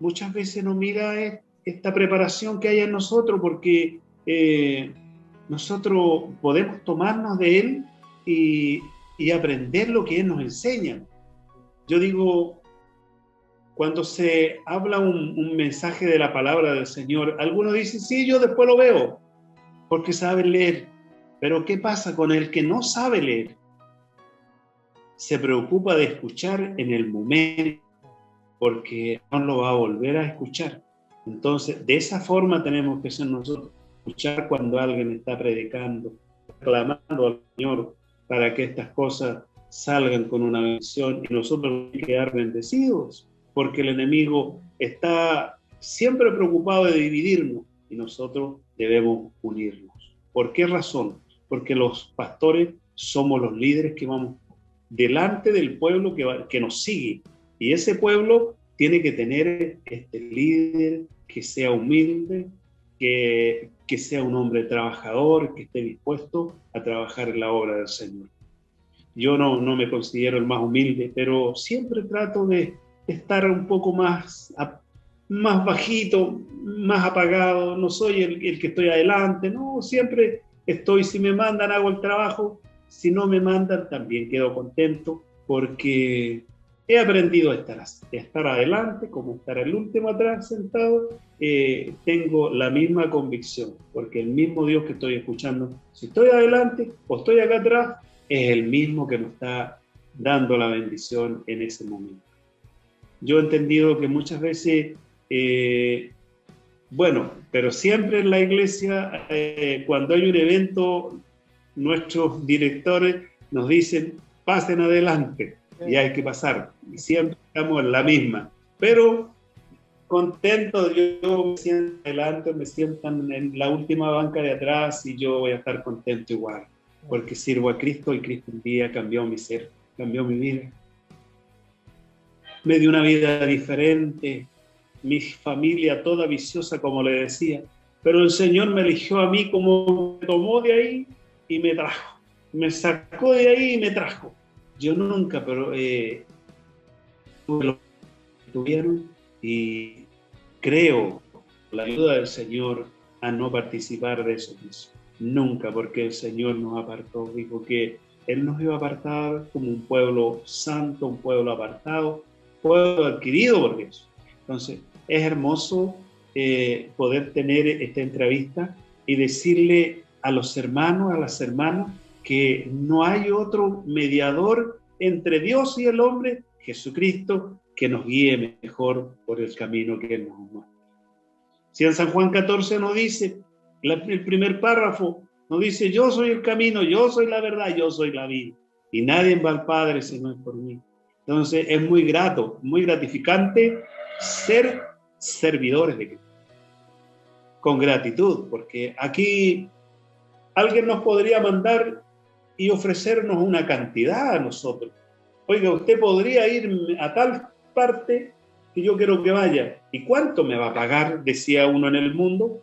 muchas veces no mira esta preparación que hay en nosotros, porque nosotros podemos tomarnos de Él y aprender lo que Él nos enseña. Yo digo, cuando se habla un mensaje de la palabra del Señor, algunos dicen, sí, yo después lo veo, porque sabe leer. Pero ¿qué pasa con el que no sabe leer? Se preocupa de escuchar en el momento, porque no lo va a volver a escuchar. Entonces, de esa forma tenemos que ser nosotros, escuchar cuando alguien está predicando, clamando al Señor para que estas cosas salgan con una bendición y nosotros quedar bendecidos, porque el enemigo está siempre preocupado de dividirnos y nosotros debemos unirnos. ¿Por qué razón? Porque los pastores somos los líderes que vamos delante del pueblo que nos sigue, y ese pueblo tiene que tener este líder que sea humilde, que sea un hombre trabajador, que esté dispuesto a trabajar en la obra del Señor. Yo no me considero el más humilde, pero siempre trato de estar un poco más bajito, más apagado. No soy el que estoy adelante, no, siempre estoy, si me mandan hago el trabajo, si no me mandan también quedo contento, porque he aprendido a estar adelante como estar el último atrás sentado. Tengo la misma convicción, porque el mismo Dios que estoy escuchando, si estoy adelante o estoy acá atrás, es el mismo que nos está dando la bendición en ese momento. Yo he entendido que muchas veces, pero siempre en la iglesia, cuando hay un evento, nuestros directores nos dicen, pasen adelante. Y hay que pasar, y siempre estamos en la misma, pero contento, yo me siento adelante, me sientan en la última banca de atrás y yo voy a estar contento igual, porque sirvo a Cristo y Cristo un día cambió mi ser, cambió mi vida. Me dio una vida diferente, mi familia toda viciosa, como le decía, pero el Señor me eligió a mí, como me tomó de ahí y me trajo, me sacó de ahí y me trajo. Yo nunca, pero tuve lo que tuvieron y creo, con la ayuda del Señor, a no participar de eso mismo. Nunca, porque el Señor nos apartó, dijo que Él nos iba a apartar como un pueblo santo, un pueblo apartado, pueblo adquirido por Dios. Entonces, es hermoso poder tener esta entrevista y decirle a los hermanos, a las hermanas, que no hay otro mediador entre Dios y el hombre, Jesucristo, que nos guíe mejor por el camino que Él nos muestra. Si en San Juan 14 nos dice, el primer párrafo, nos dice, yo soy el camino, yo soy la verdad, yo soy la vida. Y nadie va al Padre si no es por mí. Entonces es muy grato, muy gratificante ser servidores de Cristo. Con gratitud, porque aquí alguien nos podría mandar y ofrecernos una cantidad a nosotros. Oiga, usted podría ir a tal parte que yo quiero que vaya. ¿Y cuánto me va a pagar? Decía uno en el mundo.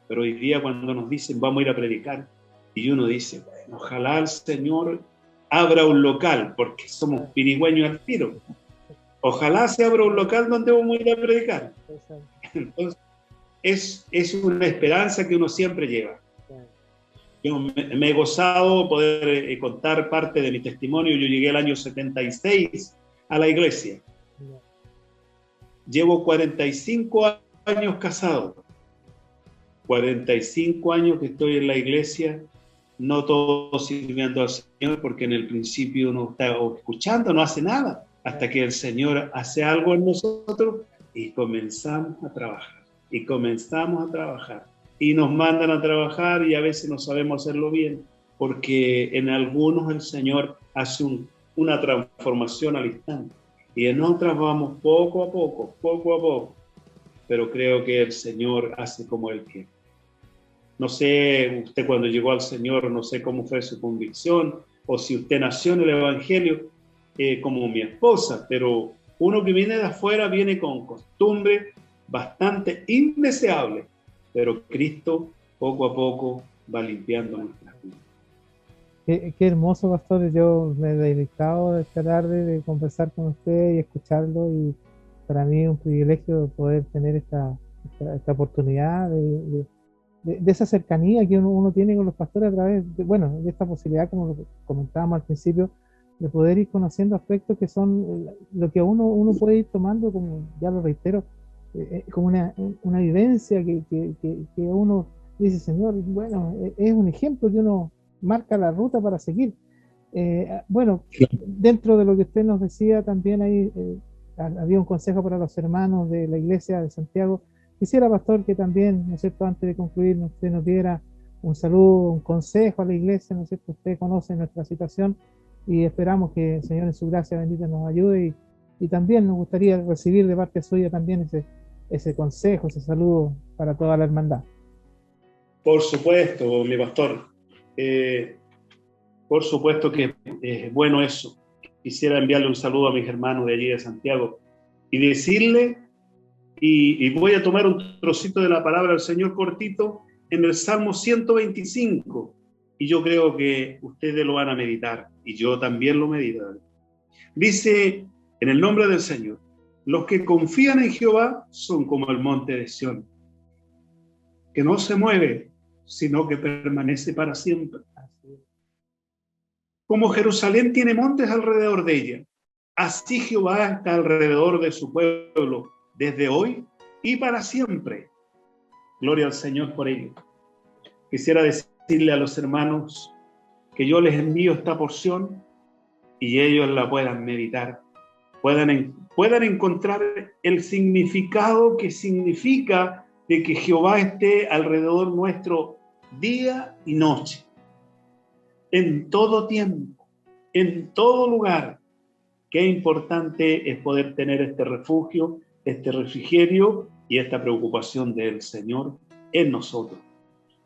Pero hoy día cuando nos dicen vamos a ir a predicar y uno dice, bueno, ojalá el Señor abra un local, porque somos pirigüeños al tiro. Ojalá se abra un local donde vamos a ir a predicar. Entonces, es una esperanza que uno siempre lleva. Yo me he gozado poder contar parte de mi testimonio. Yo llegué el año 76 a la iglesia. Llevo 45 años casado. 45 años que estoy en la iglesia, no todo sirviendo al Señor, porque en el principio uno está escuchando, no hace nada, hasta que el Señor hace algo en nosotros y comenzamos a trabajar, y nos mandan a trabajar y a veces no sabemos hacerlo bien, porque en algunos el Señor hace una transformación al instante, y en otras vamos poco a poco, pero creo que el Señor hace como Él quiere. No sé, usted cuando llegó al Señor, no sé cómo fue su convicción, o si usted nació en el Evangelio, como mi esposa, pero uno que viene de afuera viene con costumbres bastante indeseables, pero Cristo poco a poco va limpiando nuestras vidas. Qué hermoso, pastor. Yo me he dedicado esta tarde de conversar con usted y escucharlo, y para mí es un privilegio poder tener esta oportunidad de esa cercanía que uno tiene con los pastores a través de esta posibilidad, como lo comentábamos al principio, de poder ir conociendo aspectos que son lo que uno puede ir tomando, como ya lo reitero, como una vivencia que uno dice, Señor, bueno, es un ejemplo que uno marca la ruta para seguir. Dentro de lo que usted nos decía, también ahí había un consejo para los hermanos de la iglesia de Santiago. Quisiera, pastor, que también, ¿no es cierto?, antes de concluir, usted nos diera un saludo, un consejo a la iglesia, ¿no es cierto? Usted conoce nuestra situación y esperamos que el Señor en su gracia bendita nos ayude, y también nos gustaría recibir de parte suya también ese consejo, ese saludo para toda la hermandad. Por supuesto, mi pastor. Por supuesto que es bueno eso. Quisiera enviarle un saludo a mis hermanos de allí de Santiago y decirle, y voy a tomar un trocito de la palabra del Señor cortito en el Salmo 125, y yo creo que ustedes lo van a meditar, y yo también lo meditaré. Dice, en el nombre del Señor, los que confían en Jehová son como el monte de Sión, que no se mueve, sino que permanece para siempre. Como Jerusalén tiene montes alrededor de ella, así Jehová está alrededor de su pueblo, desde hoy y para siempre. Gloria al Señor por ello. Quisiera decirle a los hermanos que yo les envío esta porción y ellos la puedan meditar, puedan encontrar el significado que significa de que Jehová esté alrededor nuestro día y noche, en todo tiempo, en todo lugar. Qué importante es poder tener este refugio, este refrigerio y esta preocupación del Señor en nosotros.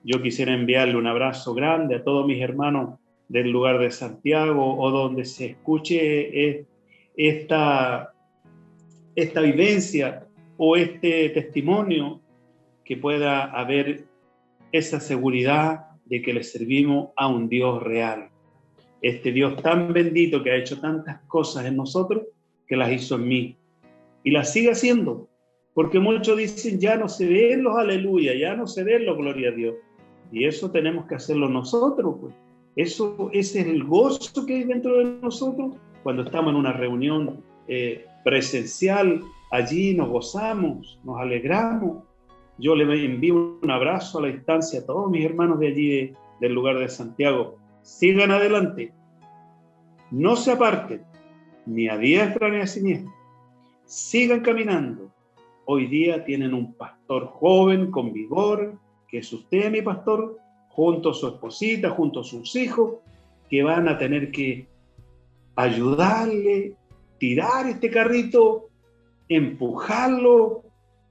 Yo quisiera enviarle un abrazo grande a todos mis hermanos del lugar de Santiago o donde se escuche esta vivencia o este testimonio, que pueda haber esa seguridad de que le servimos a un Dios real. Este Dios tan bendito que ha hecho tantas cosas en nosotros, que las hizo en mí. Y las sigue haciendo. Porque muchos dicen, ya no se ven los aleluya, ya no se ven los gloria a Dios. Y eso tenemos que hacerlo nosotros, pues. Ese es el gozo que hay dentro de nosotros. Cuando estamos en una reunión presencial, allí nos gozamos, nos alegramos. Yo le envío un abrazo a la distancia a todos mis hermanos de allí, del lugar de Santiago. Sigan adelante. No se aparten, ni a diestra ni a siniestra. Sigan caminando. Hoy día tienen un pastor joven, con vigor, que es usted, mi pastor, junto a su esposita, junto a sus hijos, que van a tener que ayudarle, tirar este carrito, empujarlo,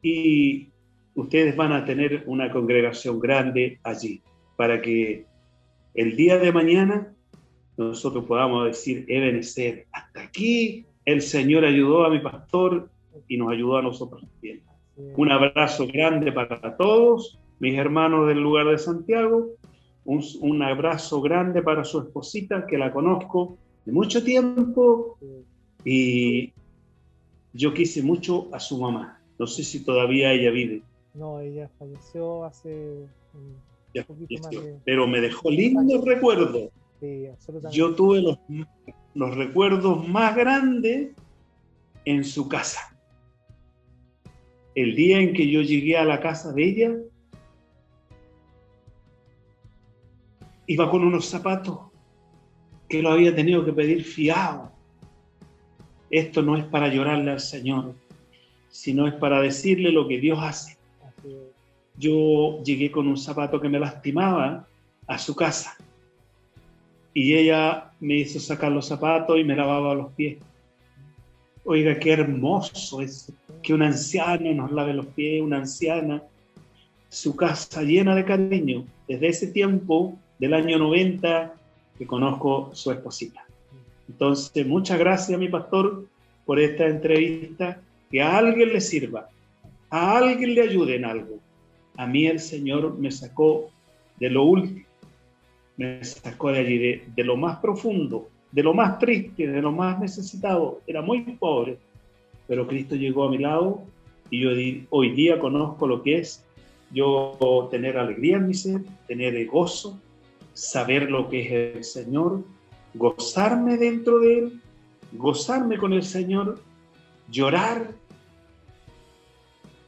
y ustedes van a tener una congregación grande allí, para que el día de mañana nosotros podamos decir, Ebenezer, hasta aquí el Señor ayudó a mi pastor y nos ayudó a nosotros también. Un abrazo grande para todos, mis hermanos del lugar de Santiago. Un abrazo grande para su esposita, que la conozco de mucho tiempo, y yo quise mucho a su mamá. No sé si todavía ella vive. No, ella falleció hace un poquito más de... Pero me dejó lindos recuerdos. Sí, absolutamente. Yo tuve los recuerdos más grandes en su casa. El día en que yo llegué a la casa de ella, iba con unos zapatos que lo había tenido que pedir fiado. Esto no es para llorarle al Señor, sino es para decirle lo que Dios hace. Yo llegué con un zapato que me lastimaba a su casa, y ella me hizo sacar los zapatos y me lavaba los pies. Oiga, qué hermoso es que un anciano nos lave los pies, una anciana, su casa llena de cariño. Desde ese tiempo, del año 90, que conozco su esposita. Entonces, muchas gracias, mi pastor, por esta entrevista. Que a alguien le sirva, a alguien le ayude en algo. A mí el Señor me sacó de lo último, me sacó de allí, de lo más profundo, de lo más triste, de lo más necesitado. Era muy pobre, pero Cristo llegó a mi lado, y yo hoy día conozco lo que es yo tener alegría en mi ser, tener gozo, saber lo que es el Señor, gozarme dentro de Él, gozarme con el Señor, llorar,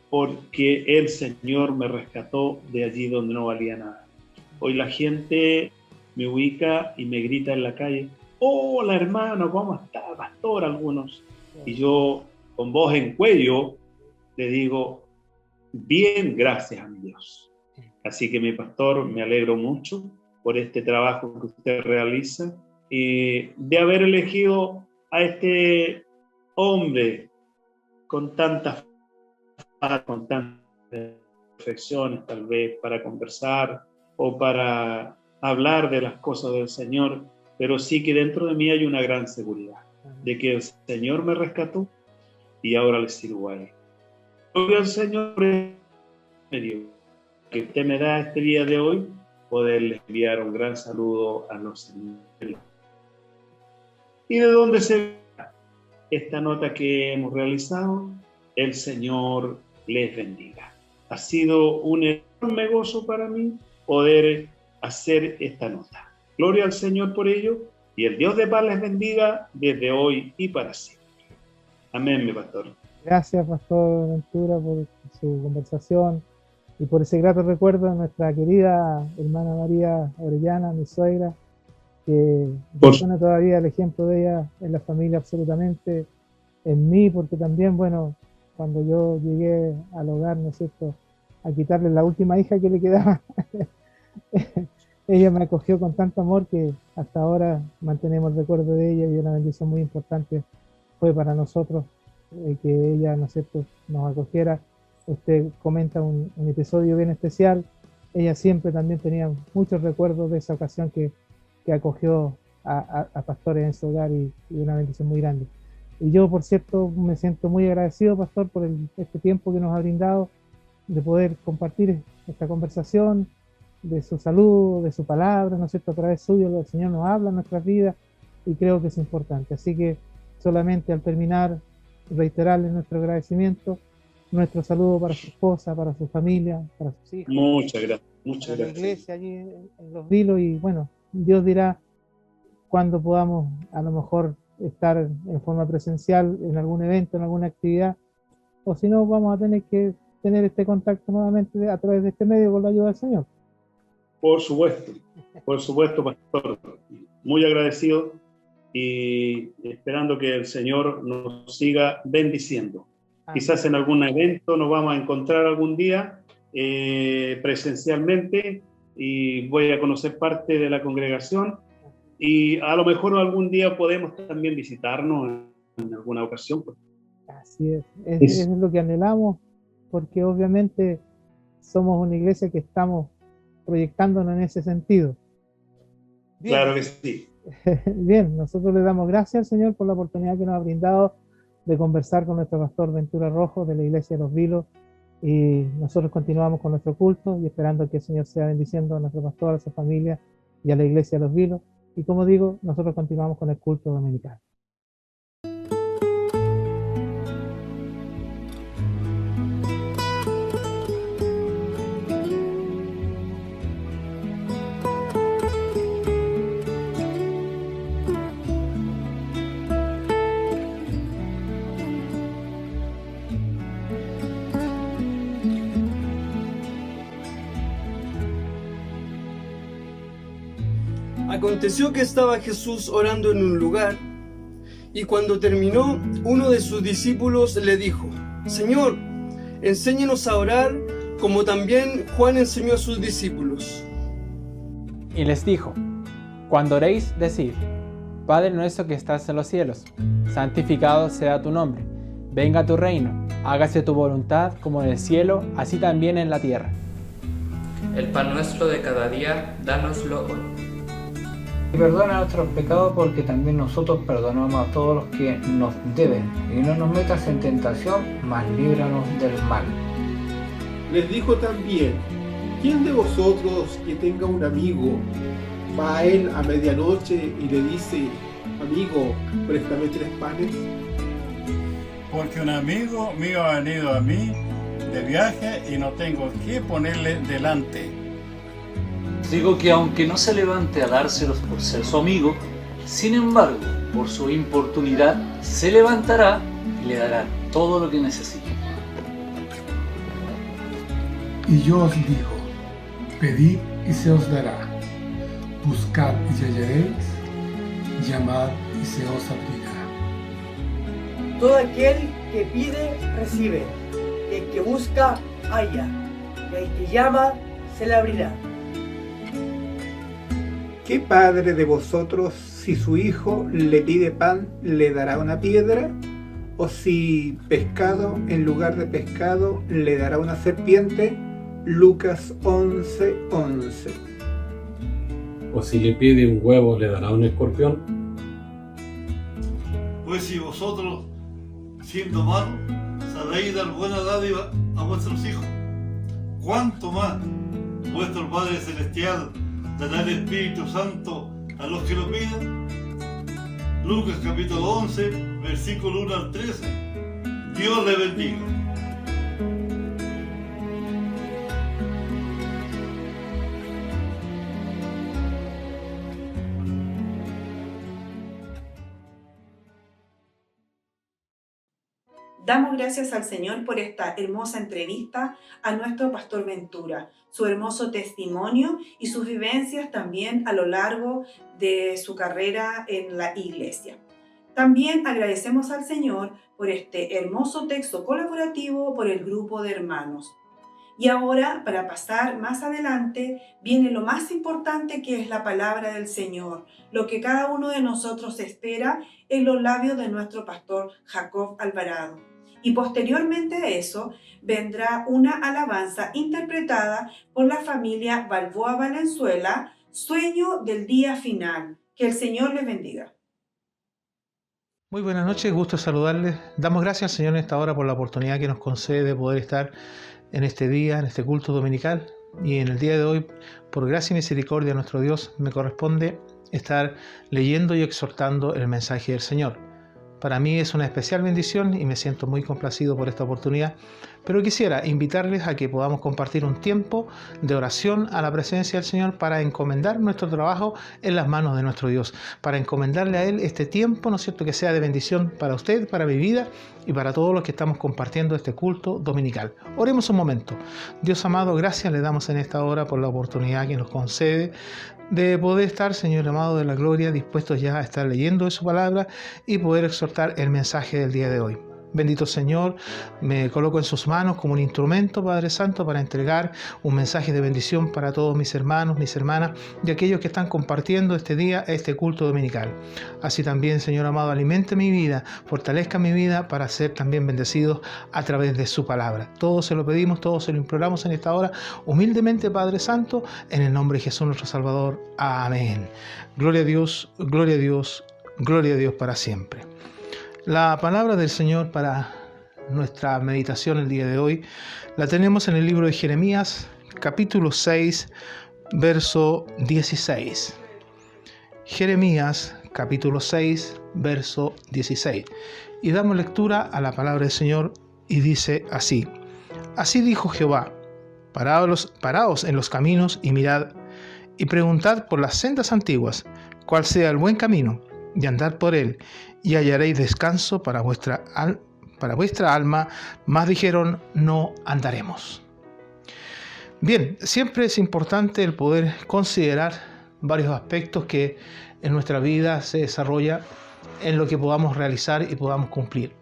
porque el Señor me rescató de allí donde no valía nada. Hoy la gente me ubica y me grita en la calle, hola hermano, ¿cómo está, pastor? Algunos. Y yo, con voz en cuello, le digo, bien, gracias a mi Dios. Así que, mi pastor, me alegro mucho por este trabajo que usted realiza, y de haber elegido a este hombre con tantas reflexiones, tal vez para conversar o para hablar de las cosas del Señor, pero sí que dentro de mí hay una gran seguridad de que el Señor me rescató y ahora le sirvo a Él. Gloria al Señor por el medio que usted me da este día de hoy, poderle enviar un gran saludo a los señores. Y de donde se ve esta nota que hemos realizado, el Señor les bendiga. Ha sido un enorme gozo para mí poder hacer esta nota. Gloria al Señor por ello, y el Dios de paz les bendiga desde hoy y para siempre. Amén, mi pastor. Gracias, Pastor Ventura, por su conversación y por ese grato recuerdo de nuestra querida hermana María Orellana, mi suegra, que resuena todavía el ejemplo de ella en la familia, absolutamente, en mí, porque también, bueno, cuando yo llegué al hogar, ¿no es cierto?, a quitarle la última hija que le quedaba, ella me acogió con tanto amor que hasta ahora mantenemos el recuerdo de ella, y una bendición muy importante fue para nosotros que ella, ¿no es cierto?, nos acogiera. Usted comenta un episodio bien especial. Ella siempre también tenía muchos recuerdos de esa ocasión que que acogió a pastores en su hogar y una bendición muy grande. Y yo, por cierto, me siento muy agradecido, pastor, por este tiempo que nos ha brindado de poder compartir esta conversación, de su salud, de su palabra, ¿no es cierto? A través suyo el Señor nos habla en nuestras vidas y creo que es importante. Así que solamente al terminar, reiterarles nuestro agradecimiento, nuestro saludo para su esposa, para su familia, para sus hijos. Muchas gracias, muchas para la gracias. iglesia allí en Los Vilos, y bueno, Dios dirá cuándo podamos a lo mejor estar en forma presencial en algún evento, en alguna actividad, o si no, vamos a tener que tener este contacto nuevamente a través de este medio con la ayuda del Señor. Por supuesto, pastor. Muy agradecido y esperando que el Señor nos siga bendiciendo. Amén. Quizás en algún evento nos vamos a encontrar algún día presencialmente y voy a conocer parte de la congregación y a lo mejor algún día podemos también visitarnos en alguna ocasión. Así es lo que anhelamos, porque obviamente somos una iglesia que estamos proyectándonos en ese sentido. Bien. Claro que sí. Bien, nosotros le damos gracias al Señor por la oportunidad que nos ha brindado de conversar con nuestro pastor Ventura Rojo de la iglesia de Los Vilos, y nosotros continuamos con nuestro culto y esperando que el Señor sea bendiciendo a nuestro pastor, a su familia y a la iglesia de Los Vilos, y como digo, nosotros continuamos con el culto dominical. Aconteció que estaba Jesús orando en un lugar, y cuando terminó, uno de sus discípulos le dijo: Señor, enséñanos a orar, como también Juan enseñó a sus discípulos. Y les dijo: Cuando oréis, decid: Padre nuestro que estás en los cielos, santificado sea tu nombre, venga tu reino, hágase tu voluntad como en el cielo, así también en la tierra. El pan nuestro de cada día, dánoslo hoy. Y perdona nuestros pecados, porque también nosotros perdonamos a todos los que nos deben. Y no nos metas en tentación, mas líbranos del mal. Les dijo también: ¿quién de vosotros que tenga un amigo va a él a medianoche y le dice: amigo, préstame 3 panes? Porque un amigo mío ha venido a mí de viaje y no tengo qué ponerle delante. Digo que aunque no se levante a dárselos por ser su amigo, sin embargo, por su importunidad, se levantará y le dará todo lo que necesite. Y yo os digo: pedid y se os dará, buscad y hallaréis, llamad y se os abrirá. Todo aquel que pide, recibe, y el que busca, halla, y el que llama, se le abrirá. ¿Qué padre de vosotros, si su hijo le pide pan, le dará una piedra? ¿O si pescado, en lugar de pescado, le dará una serpiente? Lucas 11:11. ¿O si le pide un huevo, le dará un escorpión? Pues si vosotros, siendo malos, sabéis dar buena dádiva a vuestros hijos, ¿cuánto más vuestro Padre Celestial dará el Espíritu Santo a los que lo pidan? Lucas capítulo 11, versículo 1 al 13. Dios le bendiga. Damos gracias al Señor por esta hermosa entrevista a nuestro pastor Ventura, su hermoso testimonio y sus vivencias también a lo largo de su carrera en la iglesia. También agradecemos al Señor por este hermoso texto colaborativo por el grupo de hermanos. Y ahora, para pasar más adelante, viene lo más importante, que es la palabra del Señor, lo que cada uno de nosotros espera en los labios de nuestro pastor Jacob Alvarado. Y posteriormente a eso vendrá una alabanza interpretada por la familia Balboa Valenzuela Sueño del día final. Que el Señor les bendiga. Muy buenas noches, gusto saludarles. Damos gracias al Señor en esta hora por la oportunidad que nos concede de poder estar en este día, en este culto dominical. Y en el día de hoy, por gracia y misericordia de nuestro Dios, me corresponde estar leyendo y exhortando el mensaje del Señor. Para mí es una especial bendición y me siento muy complacido por esta oportunidad, pero quisiera invitarles a que podamos compartir un tiempo de oración a la presencia del Señor para encomendar nuestro trabajo en las manos de nuestro Dios, para encomendarle a Él este tiempo, ¿no es cierto?, que sea de bendición para usted, para mi vida y para todos los que estamos compartiendo este culto dominical. Oremos un momento. Dios amado, gracias le damos en esta hora por la oportunidad que nos concede de poder estar, Señor amado de la gloria, dispuestos ya a estar leyendo de su palabra y poder exhortar el mensaje del día de hoy. Bendito Señor, me coloco en sus manos como un instrumento, Padre Santo, para entregar un mensaje de bendición para todos mis hermanos, mis hermanas y aquellos que están compartiendo este día, este culto dominical. Así también, Señor amado, alimente mi vida, fortalezca mi vida para ser también bendecidos a través de su palabra. Todo se lo pedimos, todo se lo imploramos en esta hora, humildemente, Padre Santo, en el nombre de Jesús nuestro Salvador. Amén. Gloria a Dios, gloria a Dios, gloria a Dios para siempre. La palabra del Señor para nuestra meditación el día de hoy la tenemos en el libro de Jeremías, capítulo 6, verso 16. Jeremías, capítulo 6, verso 16. Y damos lectura a la palabra del Señor y dice así: Así dijo Jehová, paraos en los caminos y mirad, y preguntad por las sendas antiguas, cuál sea el buen camino, y andad por él, y hallaréis descanso para vuestra alma, mas dijeron, no andaremos. Bien, siempre es importante el poder considerar varios aspectos que en nuestra vida se desarrolla en lo que podamos realizar y podamos cumplir.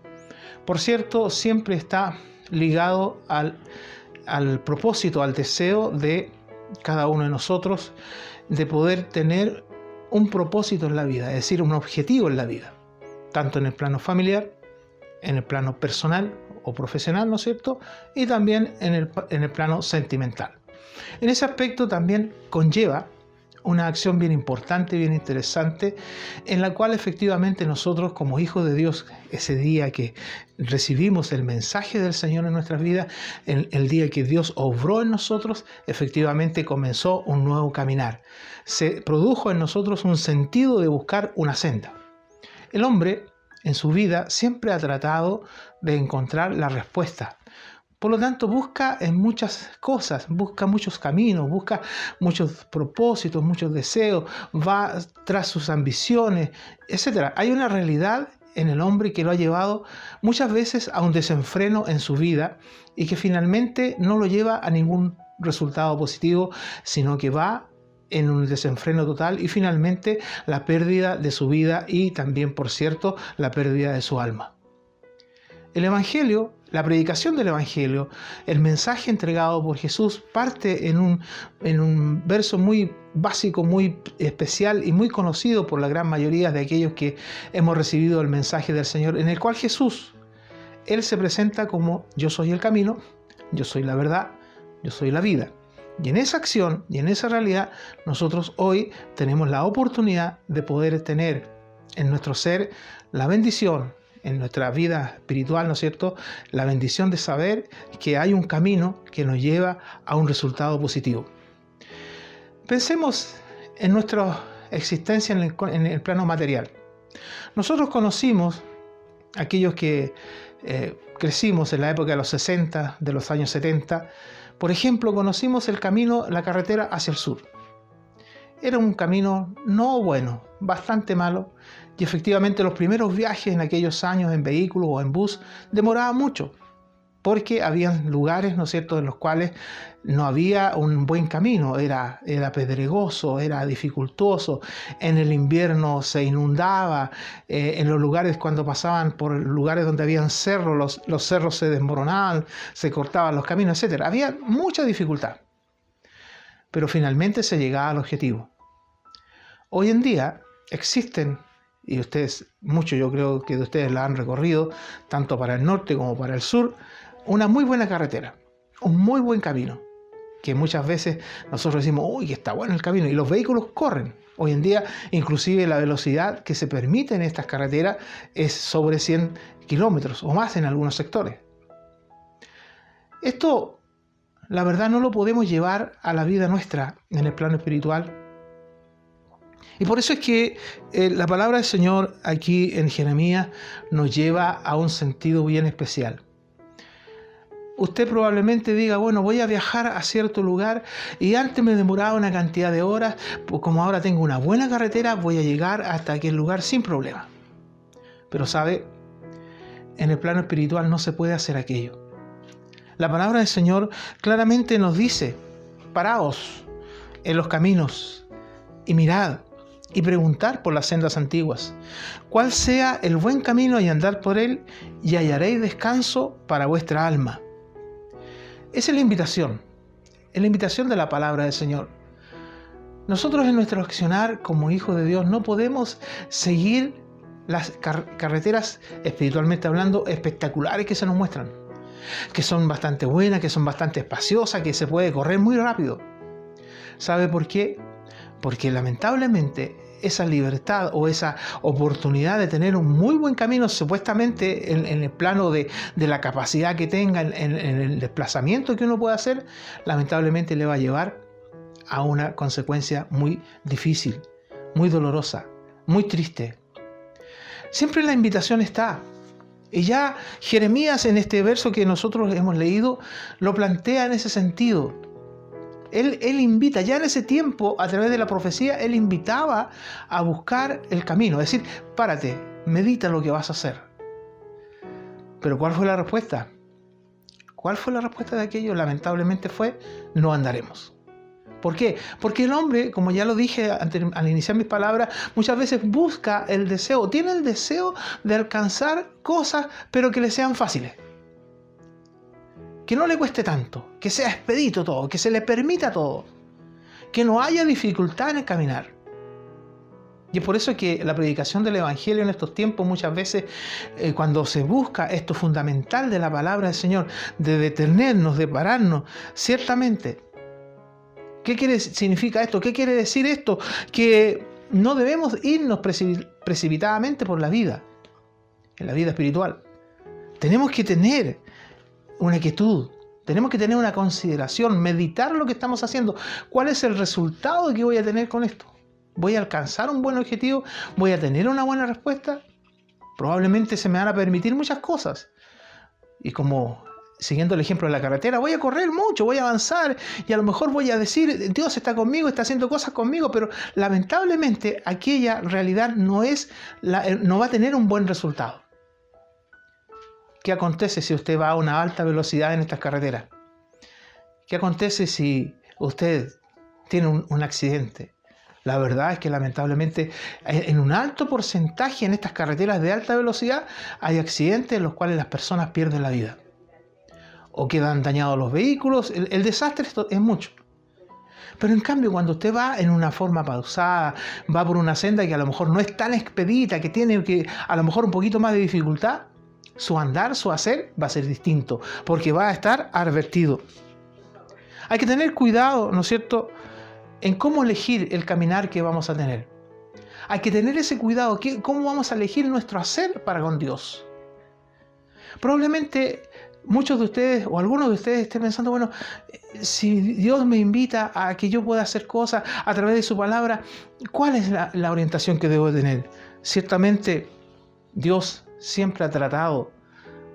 Por cierto, siempre está ligado al propósito, al deseo de cada uno de nosotros de poder tener un propósito en la vida, es decir, un objetivo en la vida, tanto en el plano familiar, en el plano personal o profesional, ¿no es cierto?, y también en el plano sentimental. En ese aspecto también conlleva una acción bien importante, bien interesante, en la cual efectivamente nosotros como hijos de Dios, ese día que recibimos el mensaje del Señor en nuestras vidas, el día que Dios obró en nosotros, efectivamente comenzó un nuevo caminar. Se produjo en nosotros un sentido de buscar una senda. El hombre en su vida siempre ha tratado de encontrar la respuesta. Por lo tanto, busca en muchas cosas, busca muchos caminos, busca muchos propósitos, muchos deseos, va tras sus ambiciones, etc. Hay una realidad en el hombre que lo ha llevado muchas veces a un desenfreno en su vida y que finalmente no lo lleva a ningún resultado positivo, sino que va en un desenfreno total y finalmente la pérdida de su vida y también, por cierto, la pérdida de su alma. El Evangelio, la predicación del Evangelio, el mensaje entregado por Jesús parte en un verso muy básico, muy especial y muy conocido por la gran mayoría de aquellos que hemos recibido el mensaje del Señor, en el cual Jesús, Él se presenta como yo soy el camino, yo soy la verdad, yo soy la vida. Y en esa acción y en esa realidad nosotros hoy tenemos la oportunidad de poder tener en nuestro ser la bendición, en nuestra vida espiritual, ¿no es cierto?, la bendición de saber que hay un camino que nos lleva a un resultado positivo. Pensemos en nuestra existencia en el plano material. Nosotros conocimos, aquellos que crecimos en la época de los 60, de los años 70, por ejemplo, conocimos el camino, la carretera hacia el sur. Era un camino no bueno, bastante malo, y efectivamente los primeros viajes en aquellos años en vehículo o en bus demoraban mucho, porque había lugares, ¿no es cierto?, en los cuales no había un buen camino, era pedregoso, era dificultoso, en el invierno se inundaba, en los lugares cuando pasaban por lugares donde habían cerros, los cerros se desmoronaban, se cortaban los caminos, etc. Había mucha dificultad, pero finalmente se llegaba al objetivo. Hoy en día existen, y ustedes, muchos yo creo que de ustedes la han recorrido, tanto para el norte como para el sur, una muy buena carretera, un muy buen camino. que muchas veces nosotros decimos, uy, que está bueno el camino, y los vehículos corren. Hoy en día, inclusive la velocidad que se permite en estas carreteras es sobre 100 kilómetros o más en algunos sectores. Esto, la verdad, no lo podemos llevar a la vida nuestra en el plano espiritual. Y por eso es que la palabra del Señor aquí en Jeremías nos lleva a un sentido bien especial. Usted probablemente diga, bueno, voy a viajar a cierto lugar y antes me demoraba una cantidad de horas, pues como ahora tengo una buena carretera, voy a llegar hasta aquel lugar sin problema. Pero sabe, en el plano espiritual no se puede hacer aquello. La palabra del Señor claramente nos dice, paraos en los caminos y mirad y preguntar por las sendas antiguas, cuál sea el buen camino y andad por él y hallaréis descanso para vuestra alma. Esa es la invitación de la palabra del Señor. Nosotros en nuestro accionar como hijos de Dios no podemos seguir las carreteras, espiritualmente hablando, espectaculares que se nos muestran, que son bastante buenas, que son bastante espaciosas, que se puede correr muy rápido. ¿Sabe por qué? Porque lamentablemente esa libertad o esa oportunidad de tener un muy buen camino, supuestamente en el plano de la capacidad que tenga, en el desplazamiento que uno puede hacer, lamentablemente le va a llevar a una consecuencia muy difícil, muy dolorosa, muy triste. Siempre la invitación está. Y ya Jeremías, en este verso que nosotros hemos leído, lo plantea en ese sentido. Él invita, ya en ese tiempo, a través de la profecía, él invitaba a buscar el camino. Es decir, párate, medita lo que vas a hacer. Pero ¿cuál fue la respuesta? ¿Cuál fue la respuesta de aquello? Lamentablemente fue, no andaremos. ¿Por qué? Porque el hombre, como ya lo dije al iniciar mis palabras, muchas veces busca el deseo, tiene el deseo de alcanzar cosas, pero que le sean fáciles. Que no le cueste tanto, que sea expedito todo, que se le permita todo, que no haya dificultad en el caminar. Y es por eso que la predicación del Evangelio en estos tiempos muchas veces, cuando se busca esto fundamental de la palabra del Señor, de detenernos, de pararnos, ciertamente, ¿qué significa esto? ¿Qué quiere decir esto? Que no debemos irnos precipitadamente por la vida, en la vida espiritual. Tenemos que tener una quietud, tenemos que tener una consideración, meditar lo que estamos haciendo. ¿Cuál es el resultado que voy a tener con esto? ¿Voy a alcanzar un buen objetivo? ¿Voy a tener una buena respuesta? Probablemente se me van a permitir muchas cosas. Y como, siguiendo el ejemplo de la carretera, voy a correr mucho, voy a avanzar y a lo mejor voy a decir, Dios está conmigo, está haciendo cosas conmigo, pero lamentablemente aquella realidad no va a tener un buen resultado. ¿Qué acontece si usted va a una alta velocidad en estas carreteras? ¿Qué acontece si usted tiene un accidente? La verdad es que lamentablemente en un alto porcentaje en estas carreteras de alta velocidad hay accidentes en los cuales las personas pierden la vida. O quedan dañados los vehículos. El desastre es mucho. Pero en cambio, cuando usted va en una forma pausada, va por una senda que a lo mejor no es tan expedita, que tiene a lo mejor un poquito más de dificultad, su andar, su hacer va a ser distinto, porque va a estar advertido. Hay que tener cuidado, ¿no es cierto?, en cómo elegir el caminar que vamos a tener. Hay que tener ese cuidado, cómo vamos a elegir nuestro hacer para con Dios. Probablemente muchos de ustedes o algunos de ustedes estén pensando, bueno, si Dios me invita a que yo pueda hacer cosas a través de su palabra, ¿cuál es la orientación que debo tener? Ciertamente Dios siempre ha tratado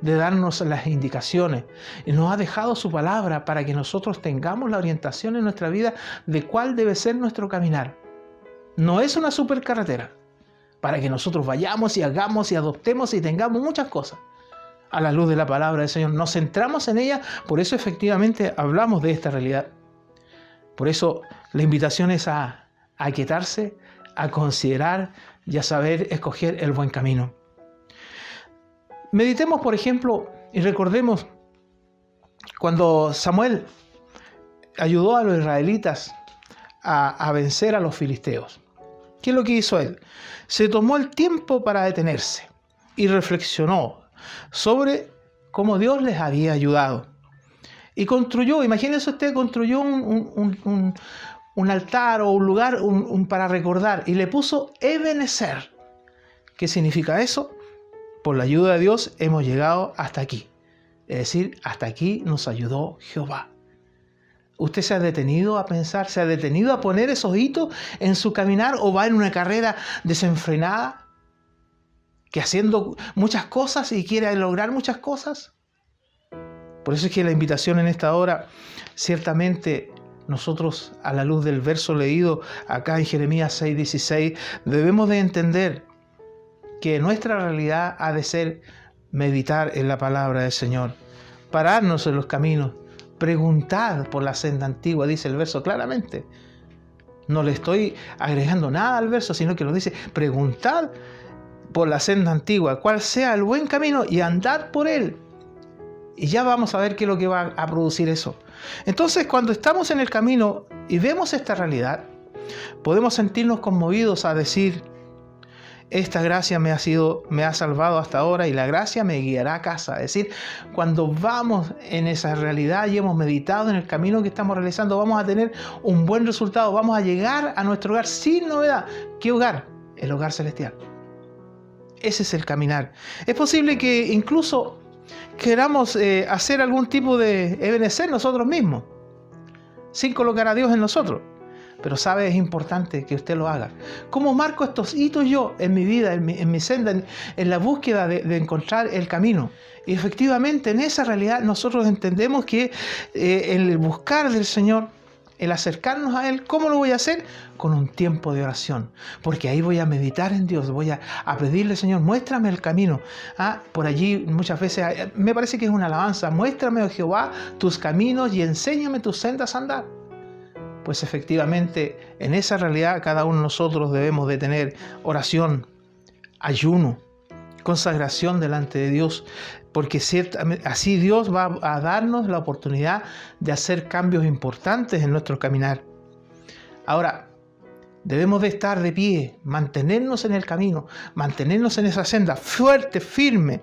de darnos las indicaciones y nos ha dejado su palabra para que nosotros tengamos la orientación en nuestra vida de cuál debe ser nuestro caminar. No es una supercarretera para que nosotros vayamos y hagamos y adoptemos y tengamos muchas cosas. A la luz de la palabra del Señor nos centramos en ella, por eso efectivamente hablamos de esta realidad. Por eso la invitación es a aquietarse, a considerar y a saber escoger el buen camino. Meditemos, por ejemplo, y recordemos cuando Samuel ayudó a los israelitas a vencer a los filisteos. ¿Qué es lo que hizo él? Se tomó el tiempo para detenerse y reflexionó sobre cómo Dios les había ayudado. Y construyó, imagínense usted, construyó un altar o un lugar para recordar y le puso Ebenezer. ¿Qué significa eso? Por la ayuda de Dios hemos llegado hasta aquí. Es decir, hasta aquí nos ayudó Jehová. ¿Usted se ha detenido a pensar, se ha detenido a poner esos hitos en su caminar o va en una carrera desenfrenada? Que haciendo muchas cosas y quiere lograr muchas cosas. Por eso es que la invitación en esta hora, ciertamente nosotros a la luz del verso leído acá en Jeremías 6:16, debemos de entender que nuestra realidad ha de ser meditar en la palabra del Señor, pararnos en los caminos, preguntad por la senda antigua, dice el verso claramente. No le estoy agregando nada al verso, sino que lo dice, preguntad por la senda antigua, cuál sea el buen camino y andad por él. Y ya vamos a ver qué es lo que va a producir eso. Entonces, cuando estamos en el camino y vemos esta realidad, podemos sentirnos conmovidos a decir, esta gracia me ha salvado hasta ahora y la gracia me guiará a casa. Es decir, cuando vamos en esa realidad y hemos meditado en el camino que estamos realizando, vamos a tener un buen resultado. Vamos a llegar a nuestro hogar sin novedad. ¿Qué hogar? El hogar celestial. Ese es el caminar. Es posible que incluso queramos hacer algún tipo de Ebenezer nosotros mismos, sin colocar a Dios en nosotros. Pero sabe, es importante que usted lo haga. ¿Cómo marco estos hitos yo en mi vida, en mi senda, en la búsqueda de encontrar el camino? Y efectivamente en esa realidad nosotros entendemos que el buscar del Señor, el acercarnos a Él, ¿cómo lo voy a hacer? Con un tiempo de oración. Porque ahí voy a meditar en Dios, voy a pedirle, Señor, muéstrame el camino. Por allí muchas veces, me parece que es una alabanza, muéstrame, oh Jehová, tus caminos y enséñame tus sendas a andar. Pues efectivamente en esa realidad cada uno de nosotros debemos de tener oración, ayuno, consagración delante de Dios, porque así Dios va a darnos la oportunidad de hacer cambios importantes en nuestro caminar. Ahora, debemos de estar de pie, mantenernos en el camino, mantenernos en esa senda fuerte, firme.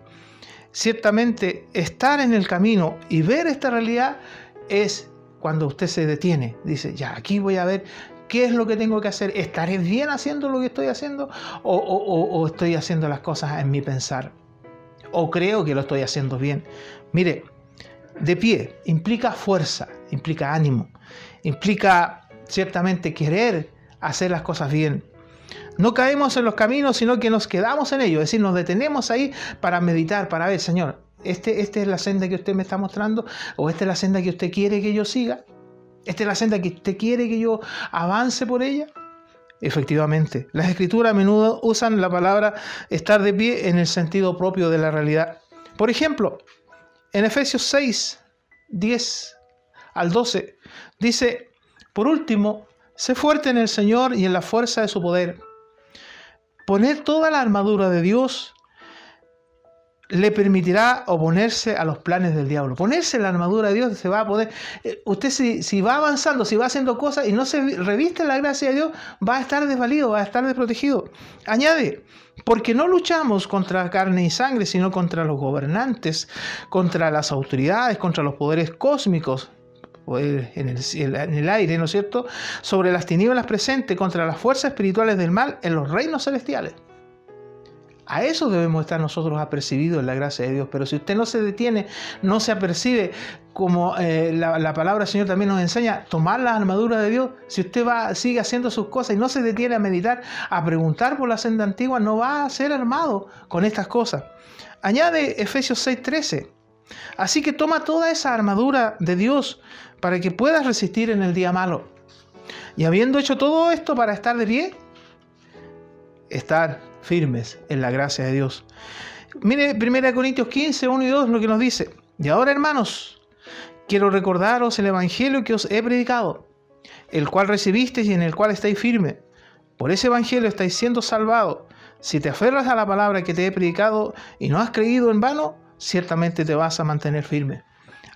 Ciertamente estar en el camino y ver esta realidad es cuando usted se detiene, dice, ya, aquí voy a ver qué es lo que tengo que hacer. ¿Estaré bien haciendo lo que estoy haciendo? ¿O estoy haciendo las cosas en mi pensar? ¿O creo que lo estoy haciendo bien? Mire, de pie implica fuerza, implica ánimo, implica ciertamente querer hacer las cosas bien. No caemos en los caminos, sino que nos quedamos en ellos, es decir, nos detenemos ahí para meditar, para ver, Señor, ¿Esta es la senda que usted me está mostrando? ¿O esta es la senda que usted quiere que yo siga? ¿Esta es la senda que usted quiere que yo avance por ella? Efectivamente, las Escrituras a menudo usan la palabra estar de pie en el sentido propio de la realidad. Por ejemplo, en Efesios 6, 10 al 12, dice, por último, sé fuerte en el Señor y en la fuerza de su poder. Poned toda la armadura de Dios, le permitirá oponerse a los planes del diablo. Ponerse la armadura de Dios se va a poder. Usted si va avanzando, si va haciendo cosas y no se reviste la gracia de Dios, va a estar desvalido, va a estar desprotegido. Añade, porque no luchamos contra carne y sangre, sino contra los gobernantes, contra las autoridades, contra los poderes cósmicos, en el aire, ¿no es cierto?, sobre las tinieblas presentes, contra las fuerzas espirituales del mal en los reinos celestiales. A eso debemos estar nosotros apercibidos en la gracia de Dios. Pero si usted no se detiene, no se apercibe, como la palabra del Señor también nos enseña, tomar la armadura de Dios. Si usted sigue haciendo sus cosas y no se detiene a meditar, a preguntar por la senda antigua, no va a ser armado con estas cosas. Añade Efesios 6:13. Así que toma toda esa armadura de Dios para que puedas resistir en el día malo. Y habiendo hecho todo esto para estar de pie, estar firmes en la gracia de Dios. Mire 1 Corintios 15, 1 y 2 lo que nos dice. Y ahora, hermanos, quiero recordaros el evangelio que os he predicado, el cual recibisteis y en el cual estáis firmes. Por ese evangelio estáis siendo salvados. Si te aferras a la palabra que te he predicado y no has creído en vano, ciertamente te vas a mantener firme.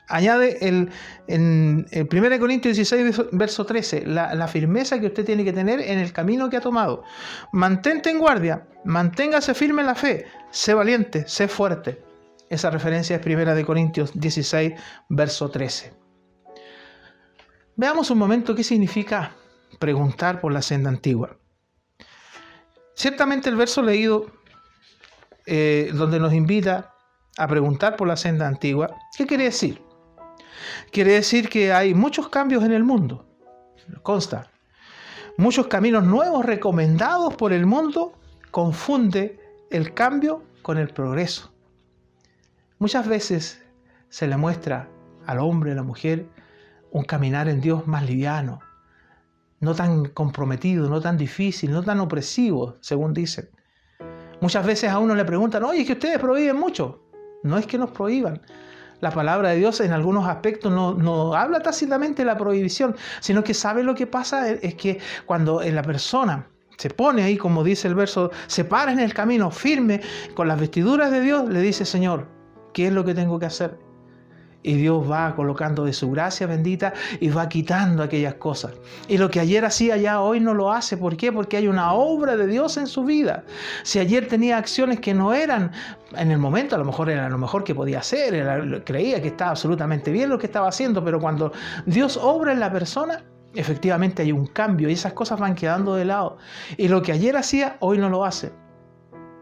Añade en 1 Corintios 16, verso 13, la firmeza que usted tiene que tener en el camino que ha tomado. Mantente en guardia, manténgase firme en la fe, sé valiente, sé fuerte. Esa referencia es 1 Corintios 16, verso 13. Veamos un momento qué significa preguntar por la senda antigua. Ciertamente el verso leído, donde nos invita a preguntar por la senda antigua, ¿qué quiere decir? Quiere decir que hay muchos cambios en el mundo, consta. Muchos caminos nuevos recomendados por el mundo confunde el cambio con el progreso. Muchas veces se le muestra al hombre, a la mujer, un caminar en Dios más liviano, no tan comprometido, no tan difícil, no tan opresivo, según dicen. Muchas veces a uno le preguntan, oye, es que ustedes prohíben mucho. No es que nos prohíban. La palabra de Dios en algunos aspectos no habla tácitamente de la prohibición, sino que sabe lo que pasa es que cuando la persona se pone ahí, como dice el verso, se para en el camino firme con las vestiduras de Dios, le dice, Señor, ¿qué es lo que tengo que hacer? Y Dios va colocando de su gracia bendita y va quitando aquellas cosas. Y lo que ayer hacía ya hoy no lo hace. ¿Por qué? Porque hay una obra de Dios en su vida. Si ayer tenía acciones que no eran, en el momento a lo mejor era lo mejor que podía hacer, creía que estaba absolutamente bien lo que estaba haciendo, pero cuando Dios obra en la persona, efectivamente hay un cambio y esas cosas van quedando de lado. Y lo que ayer hacía, hoy no lo hace.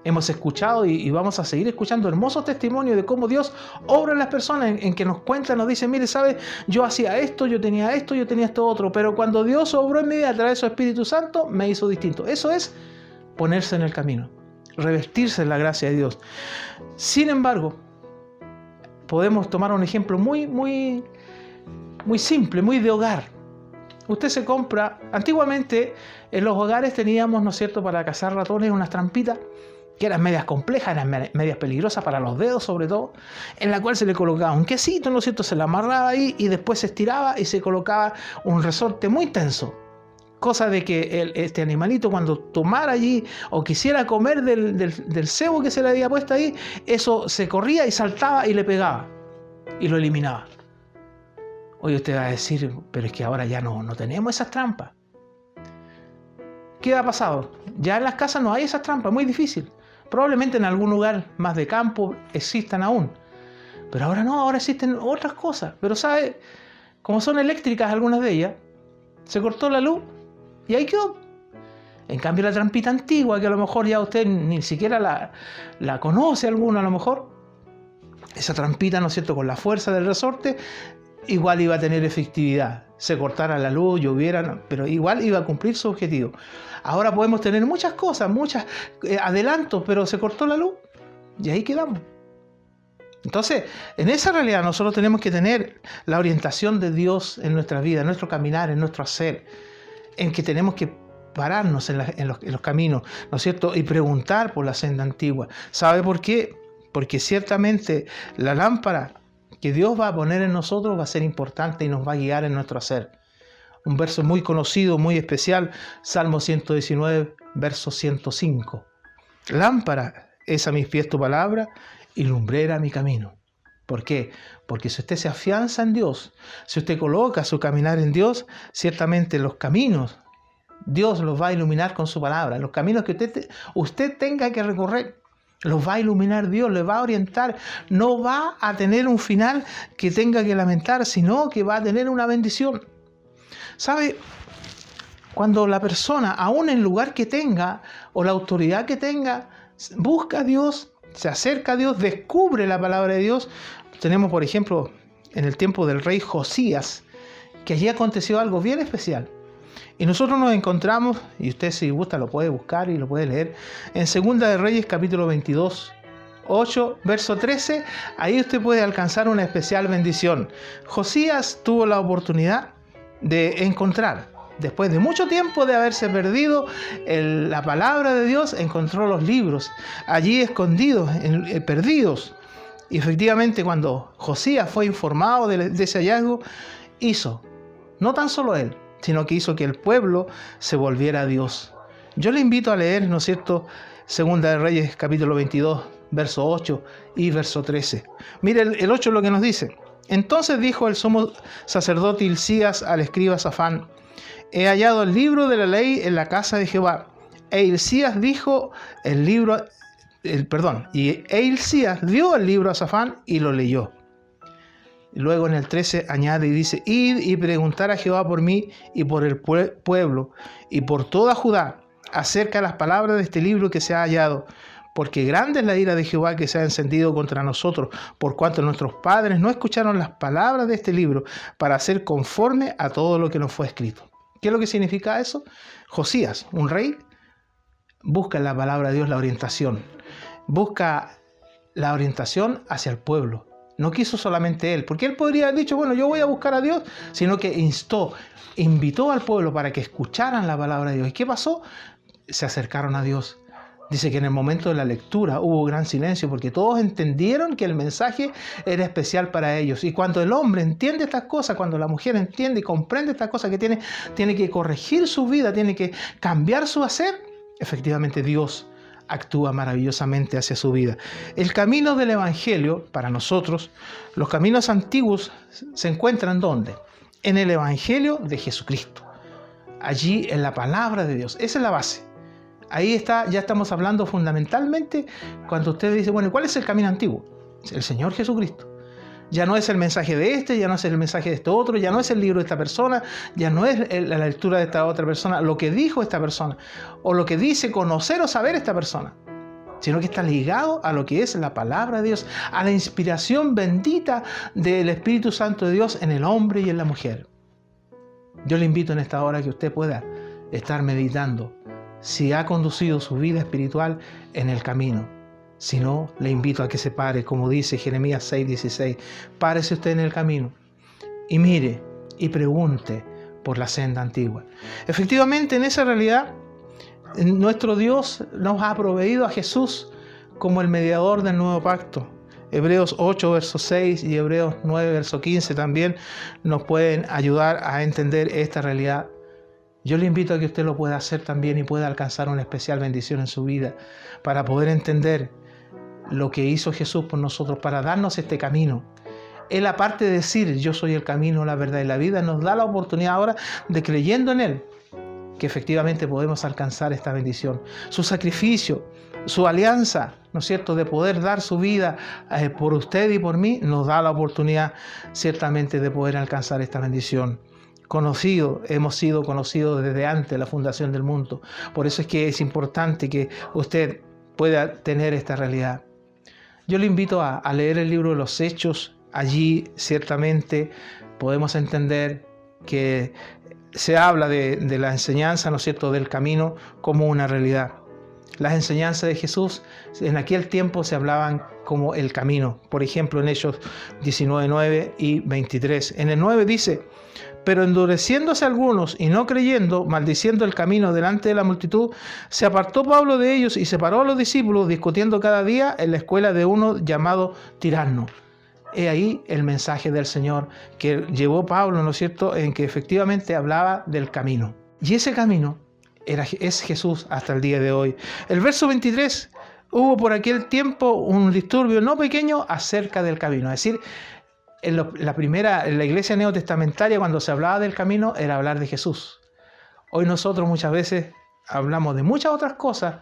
Hemos escuchado y vamos a seguir escuchando hermosos testimonios de cómo Dios obra en las personas, en que nos cuentan, nos dicen, mire, ¿sabes? Yo hacía esto, yo tenía esto otro, pero cuando Dios obró en mi vida a través de su Espíritu Santo, me hizo distinto. Eso es ponerse en el camino, revestirse en la gracia de Dios. Sin embargo, podemos tomar un ejemplo muy simple, muy de hogar. Usted se compra, antiguamente en los hogares teníamos, ¿no es cierto?, para cazar ratones unas trampitas que eran medias complejas, eran medias peligrosas para los dedos sobre todo, en la cual se le colocaba un quesito, ¿no es cierto?, se le amarraba ahí y después se estiraba y se colocaba un resorte muy tenso. Cosa de que este animalito cuando tomara allí o quisiera comer del cebo que se le había puesto ahí, eso se corría y saltaba y le pegaba y lo eliminaba. Hoy usted va a decir, pero es que ahora ya no tenemos esas trampas. ¿Qué ha pasado? Ya en las casas no hay esas trampas, muy difícil. Probablemente en algún lugar más de campo existan aún. Pero ahora no, ahora existen otras cosas. Pero ¿sabe? Como son eléctricas algunas de ellas, se cortó la luz y ahí quedó. En cambio la trampita antigua, que a lo mejor ya usted ni siquiera la conoce alguno a lo mejor, esa trampita, ¿no es cierto?, con la fuerza del resorte, igual iba a tener efectividad. Se cortara la luz, lloviera, pero igual iba a cumplir su objetivo. Ahora podemos tener muchas cosas, muchos adelantos, pero se cortó la luz y ahí quedamos. Entonces, en esa realidad nosotros tenemos que tener la orientación de Dios en nuestra vida, en nuestro caminar, en nuestro hacer, en que tenemos que pararnos en los caminos, ¿no es cierto?, y preguntar por la senda antigua. ¿Sabe por qué? Porque ciertamente la lámpara que Dios va a poner en nosotros va a ser importante y nos va a guiar en nuestro hacer. Un verso muy conocido, muy especial, Salmo 119, verso 105. Lámpara es a mis pies tu palabra y lumbrera mi camino. ¿Por qué? Porque si usted se afianza en Dios, si usted coloca su caminar en Dios, ciertamente los caminos, Dios los va a iluminar con su palabra. Los caminos que usted tenga que recorrer, los va a iluminar Dios, le va a orientar. No va a tener un final que tenga que lamentar, sino que va a tener una bendición. ¿Sabe? Cuando la persona, aún en el lugar que tenga o la autoridad que tenga, busca a Dios, se acerca a Dios, descubre la palabra de Dios. Tenemos, por ejemplo, en el tiempo del rey Josías, que allí aconteció algo bien especial. Y nosotros nos encontramos, y usted si gusta lo puede buscar y lo puede leer, en Segunda de Reyes capítulo 22, 8, verso 13, ahí usted puede alcanzar una especial bendición. Josías tuvo la oportunidad de encontrar, después de mucho tiempo de haberse perdido la palabra de Dios, encontró los libros allí escondidos, perdidos. Y efectivamente cuando Josías fue informado de ese hallazgo, hizo, no tan solo él, sino que hizo que el pueblo se volviera a Dios. Yo le invito a leer, ¿no es cierto?, Segunda de Reyes, capítulo 22, verso 8 y verso 13. Mire, el 8 es lo que nos dice. Entonces dijo el sumo sacerdote Hilcías al escriba Safán: he hallado el libro de la ley en la casa de Jehová. E Hilcías dio el libro a Safán y lo leyó. Luego en el 13 añade y dice, id y preguntar a Jehová por mí y por el pueblo y por toda Judá acerca de las palabras de este libro que se ha hallado, porque grande es la ira de Jehová que se ha encendido contra nosotros, por cuanto nuestros padres no escucharon las palabras de este libro para hacer conforme a todo lo que nos fue escrito. ¿Qué es lo que significa eso? Josías, un rey, busca en la palabra de Dios la orientación, busca la orientación hacia el pueblo. No quiso solamente él, porque él podría haber dicho, bueno, yo voy a buscar a Dios, sino que invitó al pueblo para que escucharan la palabra de Dios. ¿Y qué pasó? Se acercaron a Dios. Dice que en el momento de la lectura hubo gran silencio, porque todos entendieron que el mensaje era especial para ellos. Y cuando el hombre entiende estas cosas, cuando la mujer entiende y comprende estas cosas, que tiene que corregir su vida, tiene que cambiar su hacer, efectivamente Dios actúa maravillosamente hacia su vida. El camino del Evangelio, para nosotros, los caminos antiguos se encuentran ¿dónde? En el Evangelio de Jesucristo. Allí en la palabra de Dios. Esa es la base. Ahí está, ya estamos hablando fundamentalmente cuando usted dice, bueno, ¿cuál es el camino antiguo? El Señor Jesucristo. Ya no es el mensaje de este, ya no es el mensaje de este otro, ya no es el libro de esta persona, ya no es la lectura de esta otra persona, lo que dijo esta persona, o lo que dice conocer o saber esta persona, sino que está ligado a lo que es la palabra de Dios, a la inspiración bendita del Espíritu Santo de Dios en el hombre y en la mujer. Yo le invito en esta hora que usted pueda estar meditando si ha conducido su vida espiritual en el camino. Si no, le invito a que se pare, como dice Jeremías 6:16. Párese usted en el camino y mire y pregunte por la senda antigua. Efectivamente, en esa realidad, nuestro Dios nos ha proveído a Jesús como el mediador del nuevo pacto. Hebreos 8, verso 6 y Hebreos 9, verso 15 también nos pueden ayudar a entender esta realidad. Yo le invito a que usted lo pueda hacer también y pueda alcanzar una especial bendición en su vida para poder entender lo que hizo Jesús por nosotros, para darnos este camino. Él, aparte de decir yo soy el camino, la verdad y la vida, nos da la oportunidad ahora de, creyendo en Él, que efectivamente podemos alcanzar esta bendición. Su sacrificio, su alianza, ¿no es cierto?, de poder dar su vida por usted y por mí, nos da la oportunidad ciertamente de poder alcanzar esta bendición. Hemos sido conocidos desde antes de la fundación del mundo. Por eso es que es importante que usted pueda tener esta realidad. Yo le invito a leer el libro de los Hechos. Allí ciertamente podemos entender que se habla de la enseñanza, ¿no es cierto?, del camino como una realidad. Las enseñanzas de Jesús en aquel tiempo se hablaban como el camino. Por ejemplo, en Hechos 19:9 y 23. En el 9 dice: pero endureciéndose algunos y no creyendo, maldiciendo el camino delante de la multitud, se apartó Pablo de ellos y separó a los discípulos, discutiendo cada día en la escuela de uno llamado Tiranno. He ahí el mensaje del Señor que llevó Pablo, ¿no es cierto?, en que efectivamente hablaba del camino. Y ese camino es Jesús hasta el día de hoy. El verso 23, hubo por aquel tiempo un disturbio no pequeño acerca del camino. Es decir, en la iglesia neotestamentaria, cuando se hablaba del camino, era hablar de Jesús. Hoy nosotros muchas veces hablamos de muchas otras cosas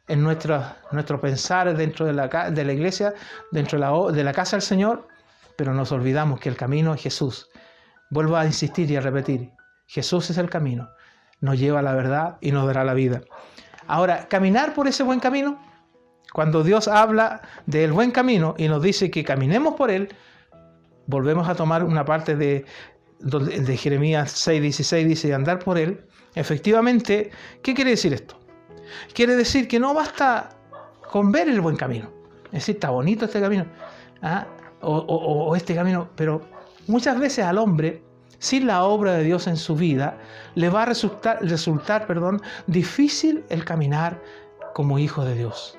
en nuestro pensar dentro de la iglesia, dentro de la casa del Señor, pero nos olvidamos que el camino es Jesús. Vuelvo a insistir y a repetir, Jesús es el camino, nos lleva a la verdad y nos dará la vida. Ahora, caminar por ese buen camino, cuando Dios habla del buen camino y nos dice que caminemos por él, volvemos a tomar una parte de Jeremías 6:16, dice andar por él. Efectivamente, ¿qué quiere decir esto? Quiere decir que no basta con ver el buen camino. Es decir, está bonito este camino, o este camino, pero muchas veces al hombre, sin la obra de Dios en su vida, le va a resultar difícil el caminar como hijo de Dios.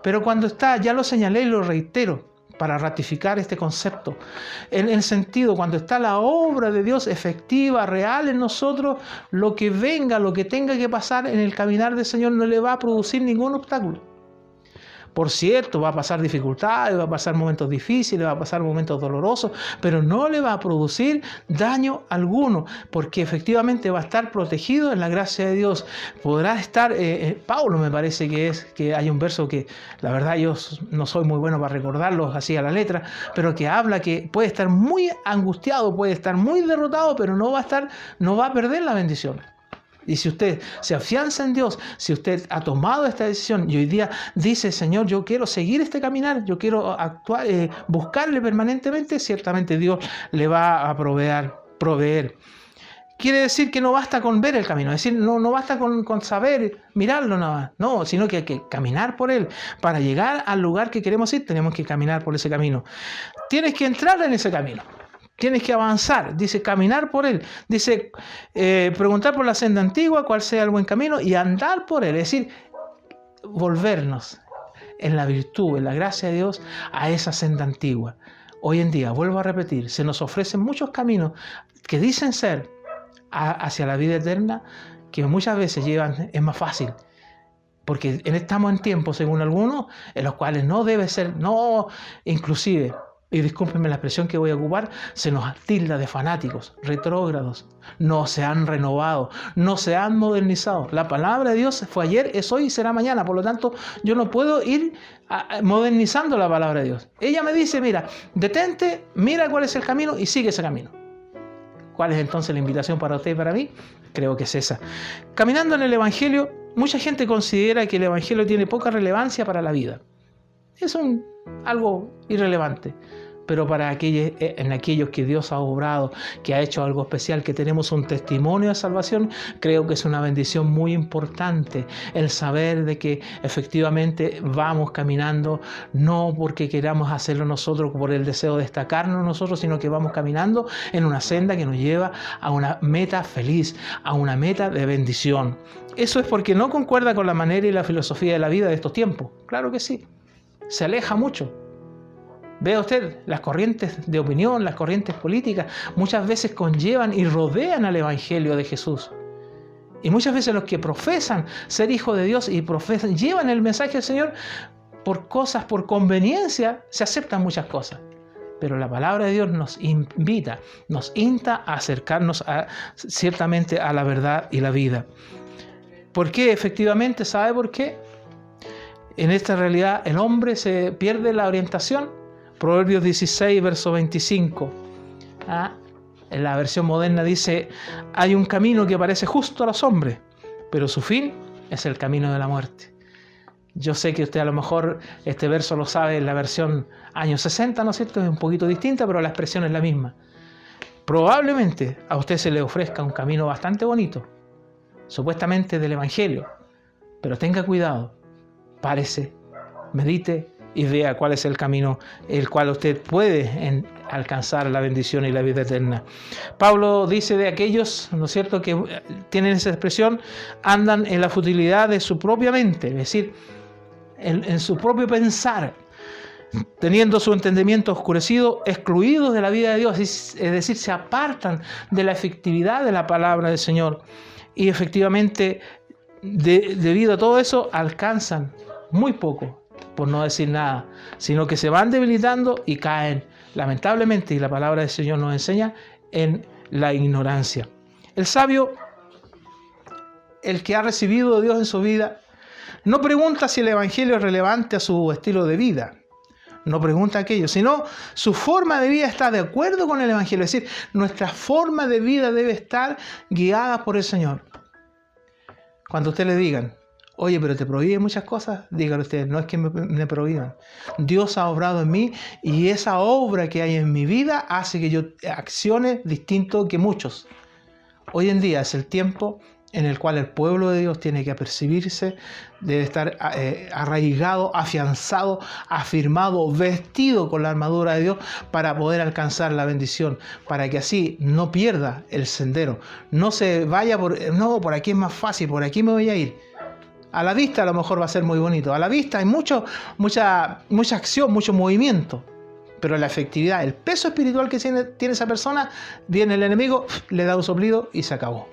Pero cuando está, ya lo señalé y lo reitero, para ratificar este concepto, en el sentido, cuando está la obra de Dios efectiva, real en nosotros, lo que venga, lo que tenga que pasar en el caminar del Señor no le va a producir ningún obstáculo. Por cierto, va a pasar dificultades, va a pasar momentos difíciles, va a pasar momentos dolorosos, pero no le va a producir daño alguno, porque efectivamente va a estar protegido en la gracia de Dios. Podrá estar, Pablo me parece que hay un verso que la verdad yo no soy muy bueno para recordarlo así a la letra, pero que habla que puede estar muy angustiado, puede estar muy derrotado, pero no va a perder la bendición. Y si usted se afianza en Dios, si usted ha tomado esta decisión y hoy día dice, Señor, yo quiero seguir este caminar, yo quiero actuar, buscarle permanentemente, ciertamente Dios le va a proveer. Quiere decir que no basta con ver el camino, es decir, no basta con saber, mirarlo nada más, no, sino que hay que caminar por él. Para llegar al lugar que queremos ir, tenemos que caminar por ese camino. Tienes que entrar en ese camino. Tienes que avanzar, dice caminar por él, dice preguntar por la senda antigua cuál sea el buen camino y andar por él, es decir, volvernos en la virtud, en la gracia de Dios a esa senda antigua. Hoy en día, vuelvo a repetir, se nos ofrecen muchos caminos que dicen ser hacia la vida eterna, que muchas veces es más fácil. Porque estamos en tiempos, según algunos, en los cuales no debe ser, inclusive, y discúlpenme la expresión que voy a ocupar, se nos tilda de fanáticos, retrógrados, no se han renovado, no se han modernizado. La palabra de Dios fue ayer, es hoy y será mañana, por lo tanto yo no puedo ir modernizando la palabra de Dios. Ella me dice, mira, detente, mira cuál es el camino y sigue ese camino. ¿Cuál es entonces la invitación para usted y para mí? Creo que es esa. Caminando en el Evangelio, mucha gente considera que el Evangelio tiene poca relevancia para la vida. Es algo irrelevante, pero para aquellos que Dios ha obrado, que ha hecho algo especial, que tenemos un testimonio de salvación, creo que es una bendición muy importante el saber de que efectivamente vamos caminando, no porque queramos hacerlo nosotros por el deseo de destacarnos nosotros, sino que vamos caminando en una senda que nos lleva a una meta feliz, a una meta de bendición. Eso es porque no concuerda con la manera y la filosofía de la vida de estos tiempos. Claro que sí. Se aleja mucho. Vea usted, las corrientes de opinión, las corrientes políticas, muchas veces conllevan y rodean al Evangelio de Jesús. Y muchas veces los que profesan ser hijos de Dios y llevan el mensaje del Señor por conveniencia, se aceptan muchas cosas. Pero la palabra de Dios nos invita, nos insta a acercarnos ciertamente a la verdad y la vida. ¿Por qué? Efectivamente, ¿sabe por qué? En esta realidad el hombre se pierde la orientación. Proverbios 16, verso 25. En la versión moderna dice, hay un camino que parece justo a los hombres, pero su fin es el camino de la muerte. Yo sé que usted a lo mejor este verso lo sabe en la versión años 60, ¿no es cierto? Es un poquito distinta, pero la expresión es la misma. Probablemente a usted se le ofrezca un camino bastante bonito, supuestamente del Evangelio, pero tenga cuidado. Párese, medite y vea cuál es el camino el cual usted puede alcanzar la bendición y la vida eterna. Pablo dice de aquellos, ¿no es cierto?, que tienen esa expresión, andan en la futilidad de su propia mente, es decir, en su propio pensar, teniendo su entendimiento oscurecido, excluidos de la vida de Dios, es decir, se apartan de la efectividad de la palabra del Señor. Y efectivamente, debido a todo eso, alcanzan muy poco, por no decir nada, sino que se van debilitando y caen, lamentablemente, y la palabra del Señor nos enseña, en la ignorancia. El sabio, el que ha recibido de Dios en su vida, no pregunta si el Evangelio es relevante a su estilo de vida, no pregunta aquello, sino su forma de vida está de acuerdo con el Evangelio, es decir, nuestra forma de vida debe estar guiada por el Señor. Cuando usted le digan, oye, pero te prohíbe muchas cosas, dígale usted, no es que me prohíban. Dios ha obrado en mí y esa obra que hay en mi vida hace que yo accione distinto que muchos. Hoy en día es el tiempo en el cual el pueblo de Dios tiene que apercibirse, debe estar arraigado, afianzado, afirmado, vestido con la armadura de Dios para poder alcanzar la bendición, para que así no pierda el sendero, no se vaya por aquí es más fácil, por aquí me voy a ir. A la vista a lo mejor va a ser muy bonito, a la vista hay mucha acción, mucho movimiento, pero la efectividad, el peso espiritual que tiene esa persona, viene el enemigo, le da un soplido y se acabó.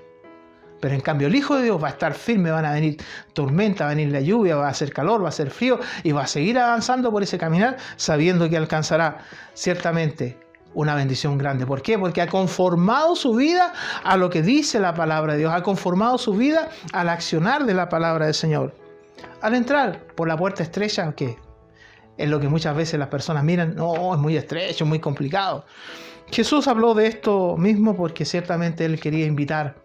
Pero en cambio el Hijo de Dios va a estar firme, van a venir tormenta, va a venir la lluvia, va a hacer calor, va a hacer frío y va a seguir avanzando por ese caminar sabiendo que alcanzará ciertamente una bendición grande. ¿Por qué? Porque ha conformado su vida a lo que dice la palabra de Dios, ha conformado su vida al accionar de la palabra del Señor. Al entrar por la puerta estrecha, ¿qué? Es lo que muchas veces las personas miran, no, es muy estrecho, muy complicado. Jesús habló de esto mismo porque ciertamente Él quería invitar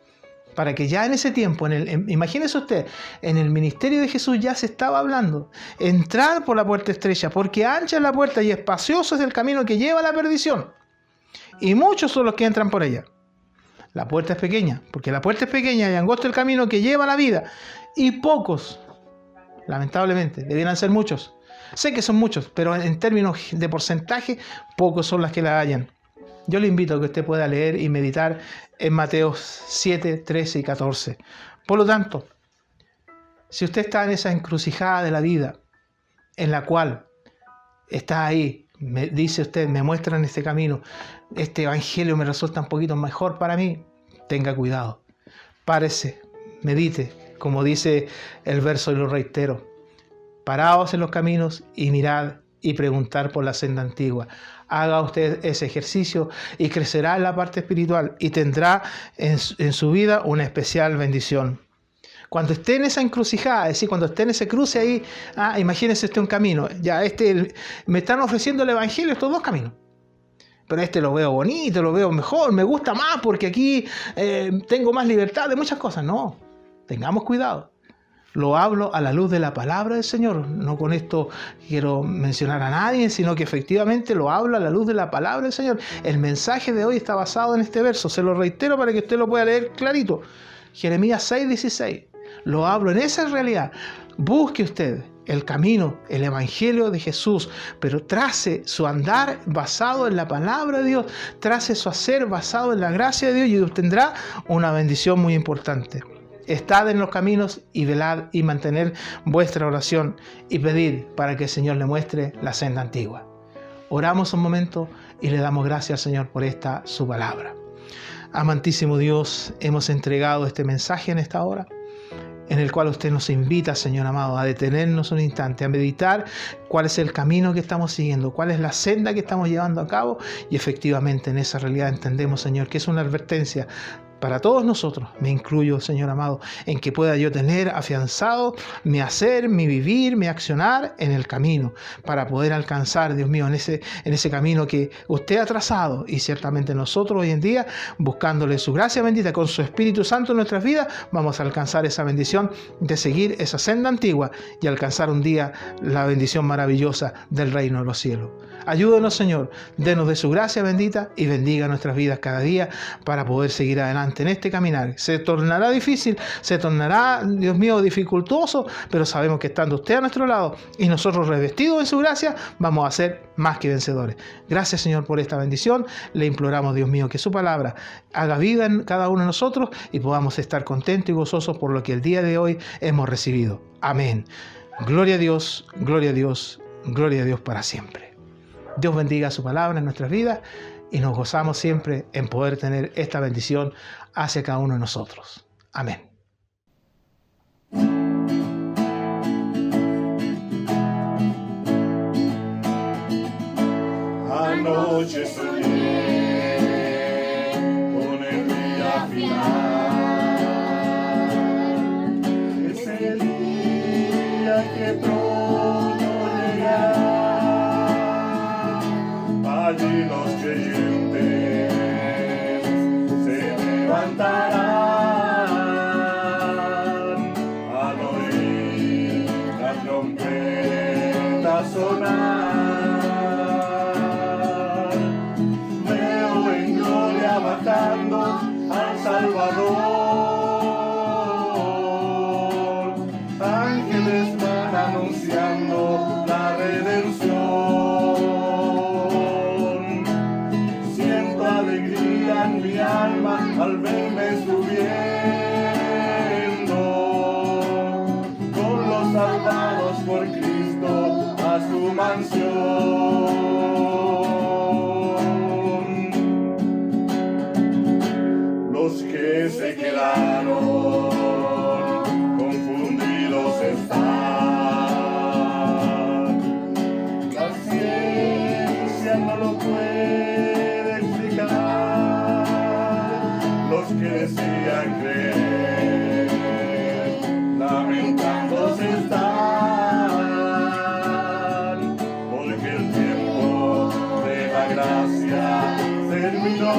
para que ya en ese tiempo, imagínese usted, en el ministerio de Jesús ya se estaba hablando, entrar por la puerta estrecha, porque ancha es la puerta y espacioso es el camino que lleva a la perdición, y muchos son los que entran por ella. La puerta es pequeña, porque la puerta es pequeña y angosto el camino que lleva a la vida, y pocos, lamentablemente, debieran ser muchos. Sé que son muchos, pero en términos de porcentaje, pocos son las que la hallan. Yo le invito a que usted pueda leer y meditar en Mateo 7, 13 y 14. Por lo tanto, si usted está en esa encrucijada de la vida, en la cual está ahí, me dice usted, me muestran este camino, este evangelio me resulta un poquito mejor para mí, tenga cuidado. Párese, medite, como dice el verso y lo reitero. Paraos en los caminos y mirad y preguntar por la senda antigua. Haga usted ese ejercicio y crecerá en la parte espiritual y tendrá en su vida una especial bendición. Cuando esté en esa encrucijada, es decir, cuando esté en ese cruce ahí, imagínese usted un camino. Ya me están ofreciendo el evangelio estos dos caminos. Pero lo veo bonito, lo veo mejor, me gusta más porque aquí tengo más libertad de muchas cosas. No, tengamos cuidado. Lo hablo a la luz de la palabra del Señor. No con esto quiero mencionar a nadie, sino que efectivamente lo hablo a la luz de la palabra del Señor. El mensaje de hoy está basado en este verso. Se lo reitero para que usted lo pueda leer clarito. Jeremías 6:16. Lo hablo en esa realidad. Busque usted el camino, el evangelio de Jesús, pero trace su andar basado en la palabra de Dios. Trace su hacer basado en la gracia de Dios y obtendrá una bendición muy importante. Estad en los caminos y velad y mantened vuestra oración y pedid para que el Señor le muestre la senda antigua. Oramos un momento y le damos gracias al Señor por esta su palabra. Amantísimo Dios, hemos entregado este mensaje en esta hora, en el cual usted nos invita, Señor amado, a detenernos un instante, a meditar cuál es el camino que estamos siguiendo, cuál es la senda que estamos llevando a cabo, y efectivamente en esa realidad entendemos, Señor, que es una advertencia para todos nosotros, me incluyo, Señor amado, en que pueda yo tener afianzado mi hacer, mi vivir, mi accionar en el camino, para poder alcanzar, Dios mío, en ese camino que usted ha trazado. Y ciertamente nosotros hoy en día, buscándole su gracia bendita con su Espíritu Santo en nuestras vidas, vamos a alcanzar esa bendición de seguir esa senda antigua y alcanzar un día la bendición maravillosa del reino de los cielos. Ayúdenos, Señor, denos de su gracia bendita y bendiga nuestras vidas cada día para poder seguir adelante en este caminar. Se tornará difícil, se tornará, Dios mío, dificultoso, pero sabemos que estando usted a nuestro lado y nosotros revestidos de su gracia, vamos a ser más que vencedores. Gracias, Señor, por esta bendición. Le imploramos, Dios mío, que su palabra haga vida en cada uno de nosotros y podamos estar contentos y gozosos por lo que el día de hoy hemos recibido. Amén. Gloria a Dios, gloria a Dios, gloria a Dios para siempre. Dios bendiga su palabra en nuestras vidas y nos gozamos siempre en poder tener esta bendición hacia cada uno de nosotros. Amén. Anoche soñé con el día final, ese día que pronto llegará. Allí los creyentes se levantarán al oír la trompeta sonar. Veo en gloria bajando al Salvador. Ángeles van anunciando la redención. Mi alma al verme subiendo con los salvados por Cristo a su mansión. Los que se quedaron que decían creer, lamentándose están, porque el tiempo de la gracia terminó.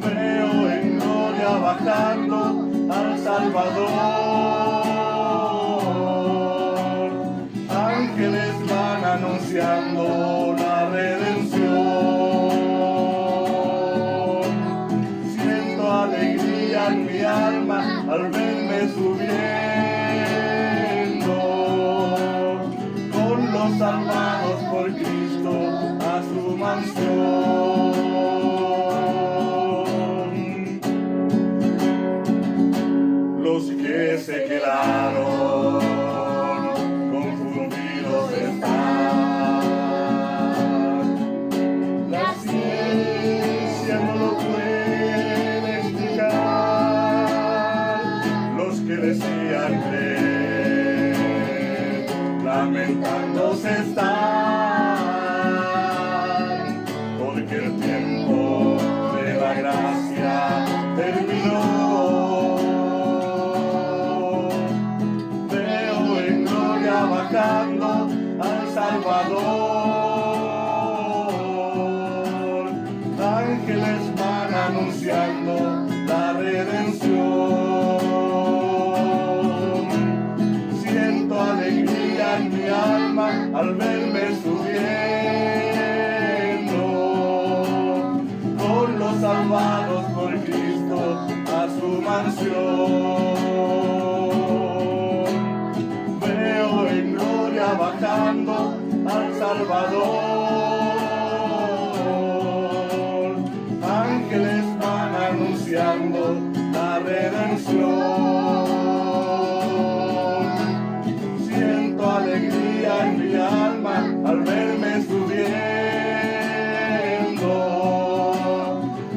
Veo en gloria bajando al Salvador, ángeles van anunciando la redención. Siento alegría en mi alma al verme subiendo con los salvados por Cristo a su mansión. Los que se quedaron confundidos están. La ciencia no lo puede explicar. Los que decían creer, lamentándose están, porque el tiempo de la gracia terminó. Bajando al Salvador, ángeles van anunciando la redención. Siento alegría en mi alma al verme subiendo con los salvados por Cristo a su mansión. Bajando al Salvador, ángeles van anunciando la redención. Siento alegría en mi alma al verme subiendo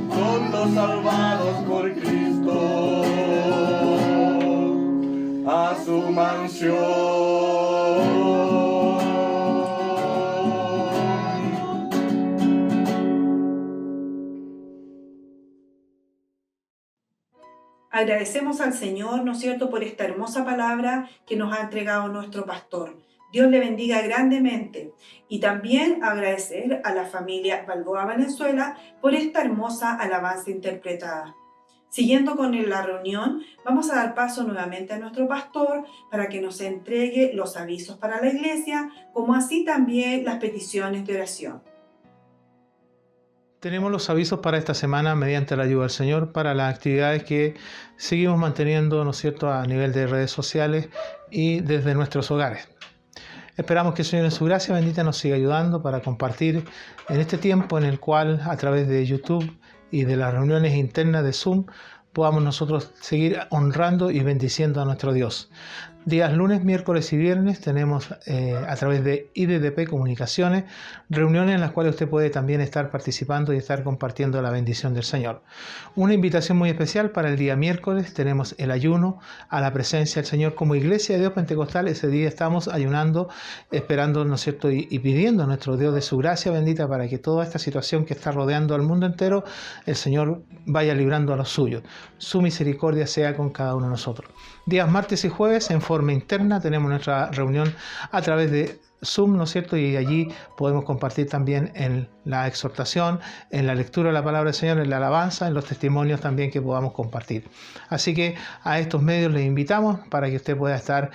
con los salvados por Cristo a su mansión. Agradecemos al Señor, ¿no es cierto?, por esta hermosa palabra que nos ha entregado nuestro pastor. Dios le bendiga grandemente. Y también agradecer a la familia Balboa Valenzuela por esta hermosa alabanza interpretada. Siguiendo con la reunión, vamos a dar paso nuevamente a nuestro pastor para que nos entregue los avisos para la iglesia, como así también las peticiones de oración. Tenemos los avisos para esta semana mediante la ayuda del Señor para las actividades que seguimos manteniendo, ¿no es cierto?, a nivel de redes sociales y desde nuestros hogares. Esperamos que el Señor en su gracia bendita nos siga ayudando para compartir en este tiempo en el cual a través de YouTube y de las reuniones internas de Zoom podamos nosotros seguir honrando y bendiciendo a nuestro Dios. Días lunes, miércoles y viernes tenemos a través de IDDP Comunicaciones reuniones en las cuales usted puede también estar participando y estar compartiendo la bendición del Señor. Una invitación muy especial para el día miércoles, tenemos el ayuno a la presencia del Señor como Iglesia de Dios Pentecostal. Ese día estamos ayunando, esperando, ¿no es cierto?, y pidiendo a nuestro Dios de su gracia bendita para que toda esta situación que está rodeando al mundo entero, el Señor vaya librando a los suyos. Su misericordia sea con cada uno de nosotros. Días martes y jueves en forma interna tenemos nuestra reunión a través de Zoom, ¿no es cierto? Y allí podemos compartir también en la exhortación, en la lectura de la palabra del Señor, en la alabanza, en los testimonios también que podamos compartir. Así que a estos medios les invitamos para que usted pueda estar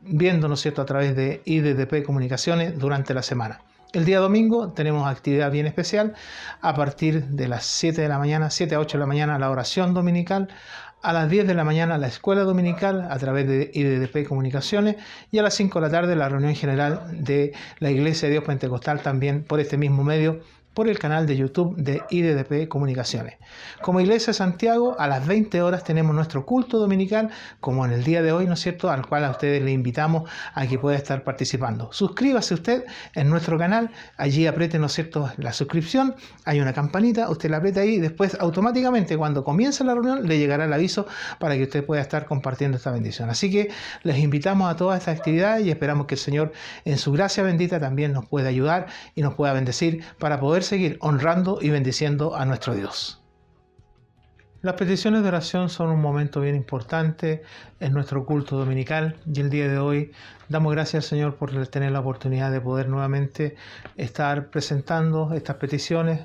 viendo, ¿no es cierto?, a través de IDDP Comunicaciones durante la semana. El día domingo tenemos actividad bien especial a partir de las 7 de la mañana, 7 a 8 de la mañana la oración dominical, a las 10 de la mañana la escuela dominical a través de IDDP Comunicaciones y a las 5 de la tarde la reunión general de la Iglesia de Dios Pentecostal también por este mismo medio, por el canal de YouTube de IDDP Comunicaciones. Como Iglesia de Santiago, a las 20 horas tenemos nuestro culto dominical, como en el día de hoy, ¿no es cierto?, al cual a ustedes les invitamos a que pueda estar participando. Suscríbase usted en nuestro canal, allí apriete, ¿no es cierto?, la suscripción, hay una campanita, usted la aprieta ahí y después automáticamente cuando comience la reunión le llegará el aviso para que usted pueda estar compartiendo esta bendición. Así que les invitamos a todas estas actividades y esperamos que el Señor en su gracia bendita también nos pueda ayudar y nos pueda bendecir para poder seguir honrando y bendiciendo a nuestro Dios. Las peticiones de oración son un momento bien importante en nuestro culto dominical y el día de hoy damos gracias al Señor por tener la oportunidad de poder nuevamente estar presentando estas peticiones,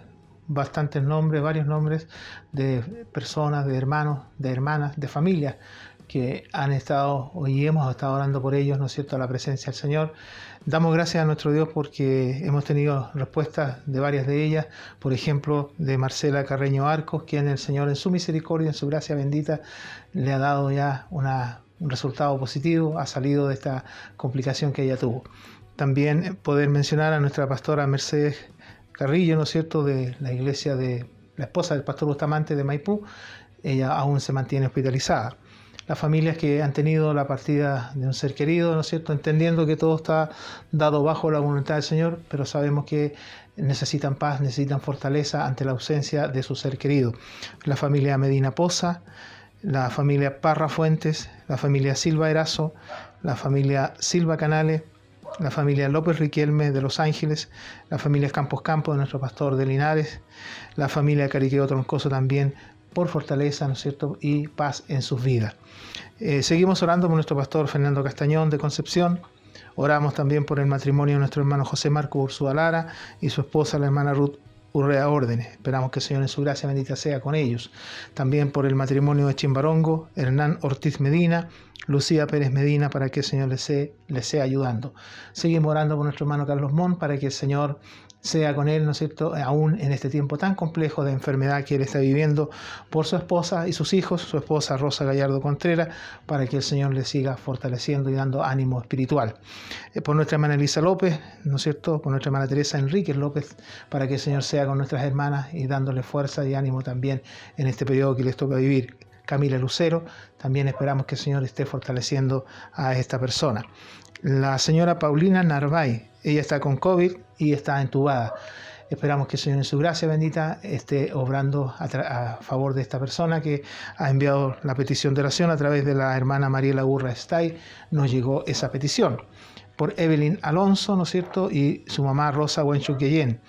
bastantes nombres, varios nombres de personas, de hermanos, de hermanas, de familias que han estado y hemos estado orando por ellos, ¿no es cierto?, a la presencia del Señor. Damos gracias a nuestro Dios porque hemos tenido respuestas de varias de ellas, por ejemplo, de Marcela Carreño Arcos, quien el Señor en su misericordia, en su gracia bendita, le ha dado ya un resultado positivo, ha salido de esta complicación que ella tuvo. También poder mencionar a nuestra pastora Mercedes Carrillo, ¿no es cierto?, de la iglesia de la esposa del pastor Bustamante de Maipú. Ella aún se mantiene hospitalizada. Las familias que han tenido la partida de un ser querido, ¿no es cierto?, entendiendo que todo está dado bajo la voluntad del Señor, pero sabemos que necesitan paz, necesitan fortaleza ante la ausencia de su ser querido. La familia Medina Poza, la familia Parra Fuentes, la familia Silva Erazo, la familia Silva Canales, la familia López Riquelme de Los Ángeles, la familia Campos Campos de nuestro pastor de Linares, la familia Cariqueo Troncoso también, por fortaleza, ¿no es cierto?, y paz en sus vidas. Seguimos orando por nuestro pastor Fernando Castañón de Concepción. Oramos también por el matrimonio de nuestro hermano José Marco Ursúa Lara y su esposa, la hermana Ruth Urrea Órdenes. Esperamos que el Señor en su gracia bendita sea con ellos. También por el matrimonio de Chimbarongo, Hernán Ortiz Medina, Lucía Pérez Medina, para que el Señor les sea ayudando. Seguimos orando por nuestro hermano Carlos Mon, para que el Señor sea con él, ¿no es cierto?, aún en este tiempo tan complejo de enfermedad que él está viviendo, por su esposa y sus hijos, su esposa Rosa Gallardo Contreras, para que el Señor le siga fortaleciendo y dando ánimo espiritual. Por nuestra hermana Elisa López, ¿no es cierto?, por nuestra hermana Teresa Enríquez López, para que el Señor sea con nuestras hermanas y dándole fuerza y ánimo también en este periodo que les toca vivir. Camila Lucero, también esperamos que el Señor esté fortaleciendo a esta persona. La señora Paulina Narváez, ella está con COVID y está entubada. Esperamos que el Señor en su gracia bendita esté obrando a favor de esta persona que ha enviado la petición de oración a través de la hermana Mariela Urra Stay. Nos llegó esa petición. Por Evelyn Alonso, ¿no es cierto?, y su mamá Rosa Huenchuqueyen.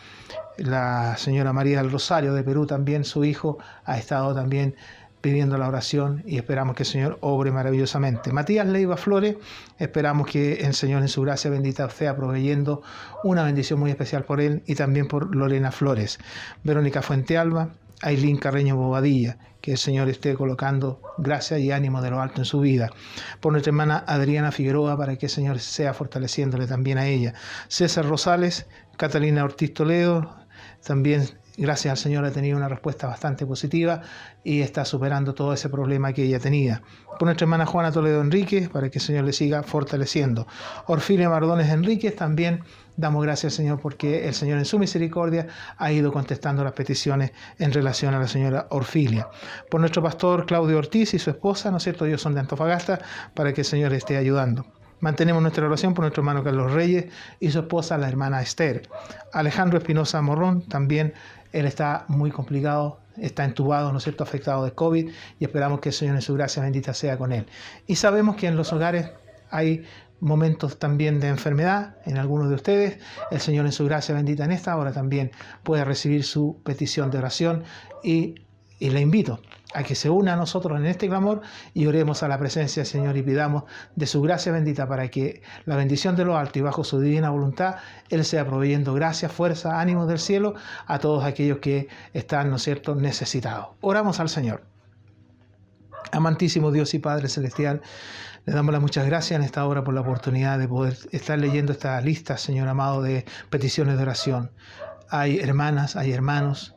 La señora María del Rosario de Perú también, su hijo, ha estado también pidiendo la oración y esperamos que el Señor obre maravillosamente. Matías Leiva Flores, esperamos que el Señor en su gracia bendita sea proveyendo una bendición muy especial por él y también por Lorena Flores. Verónica Fuentealba, Ailín Carreño Bobadilla, que el Señor esté colocando gracia y ánimo de lo alto en su vida. Por nuestra hermana Adriana Figueroa, para que el Señor sea fortaleciéndole también a ella. César Rosales, Catalina Ortiz Toledo, también gracias al Señor ha tenido una respuesta bastante positiva y está superando todo ese problema que ella tenía. Por nuestra hermana Juana Toledo Enríquez, para que el Señor le siga fortaleciendo. Orfilia Mardones Enríquez, también damos gracias al Señor porque el Señor en su misericordia ha ido contestando las peticiones en relación a la señora Orfilia. Por nuestro pastor Claudio Ortiz y su esposa, ¿no es cierto?, ellos son de Antofagasta, para que el Señor le esté ayudando. Mantenemos nuestra oración por nuestro hermano Carlos Reyes y su esposa, la hermana Esther. Alejandro Espinosa Morrón, también él está muy complicado, está entubado, ¿no es cierto?, afectado de COVID, y esperamos que el Señor en su gracia bendita sea con él. Y sabemos que en los hogares hay momentos también de enfermedad en algunos de ustedes. El Señor en su gracia bendita en esta hora también puede recibir su petición de oración y le invito a que se una a nosotros en este clamor y oremos a la presencia del Señor y pidamos de su gracia bendita para que la bendición de lo alto y bajo su divina voluntad Él sea proveyendo gracia, fuerza, ánimo del cielo a todos aquellos que están, ¿no es cierto?, necesitados. Oramos al Señor. Amantísimo Dios y Padre Celestial, le damos las muchas gracias en esta hora por la oportunidad de poder estar leyendo esta lista, Señor amado, de peticiones de oración. Hay hermanas, hay hermanos,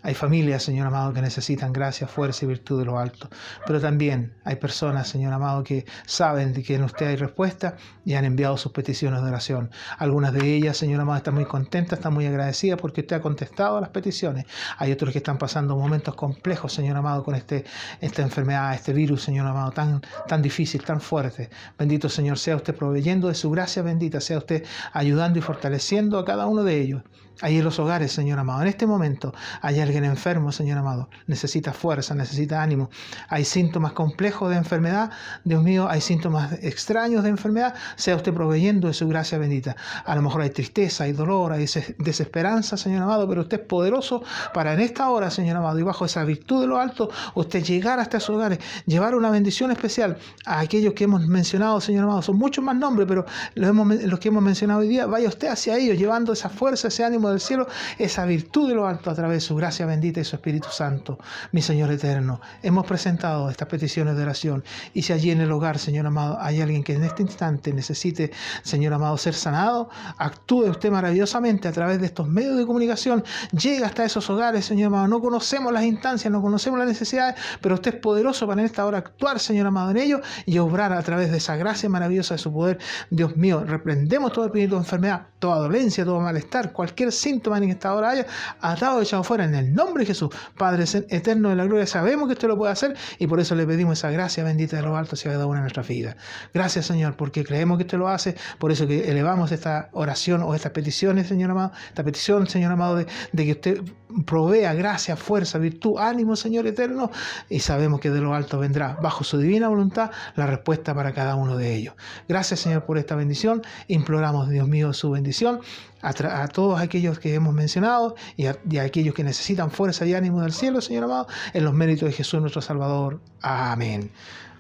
hay familias, Señor amado, que necesitan gracia, fuerza y virtud de lo alto. Pero también hay personas, Señor amado, que saben de que en usted hay respuesta y han enviado sus peticiones de oración. Algunas de ellas, Señor amado, están muy contentas, están muy agradecidas porque usted ha contestado a las peticiones. Hay otros que están pasando momentos complejos, Señor amado, con esta enfermedad, este virus, Señor amado, tan difícil, tan fuerte. Bendito Señor, sea usted proveyendo de su gracia bendita, sea usted ayudando y fortaleciendo a cada uno de ellos. ahí en los hogares, Señor amado. En este momento hay alguien enfermo, Señor amado. Necesita fuerza, necesita ánimo. Hay síntomas complejos de enfermedad. Dios mío, hay síntomas extraños de enfermedad. Sea usted proveyendo de su gracia bendita. A lo mejor hay tristeza, hay dolor, hay desesperanza, Señor amado, pero usted es poderoso para en esta hora, Señor amado, y bajo esa virtud de lo alto, usted llegar hasta sus hogares, llevar una bendición especial a aquellos que hemos mencionado, Señor amado. Son muchos más nombres, pero los que hemos mencionado hoy día, vaya usted hacia ellos, llevando esa fuerza, ese ánimo del cielo, esa virtud de lo alto a través de su gracia bendita y su Espíritu Santo. Mi Señor eterno, hemos presentado estas peticiones de oración, y si allí en el hogar, Señor amado, hay alguien que en este instante necesite, Señor amado, ser sanado, actúe usted maravillosamente a través de estos medios de comunicación, llega hasta esos hogares, Señor amado. No conocemos las instancias, no conocemos las necesidades, pero usted es poderoso para en esta hora actuar, Señor amado, en ello y obrar a través de esa gracia maravillosa de su poder. Dios mío, reprendemos todo espíritu de enfermedad, toda dolencia, todo malestar, cualquier síntoma en esta hora haya atado y echado fuera en el nombre de Jesús. Padre eterno de la gloria, sabemos que usted lo puede hacer y por eso le pedimos esa gracia bendita de lo alto hacia cada una de nuestras vidas. Gracias, Señor, porque creemos que usted lo hace, por eso que elevamos esta oración o estas peticiones, Señor amado, esta petición, Señor amado, de que usted provea gracia, fuerza, virtud, ánimo, Señor eterno, y sabemos que de lo alto vendrá, bajo su divina voluntad, la respuesta para cada uno de ellos. Gracias, Señor, por esta bendición. Imploramos, Dios mío, su bendición a todos aquellos que hemos mencionado y a aquellos que necesitan fuerza y ánimo del cielo, Señor amado, en los méritos de Jesús nuestro Salvador. Amén.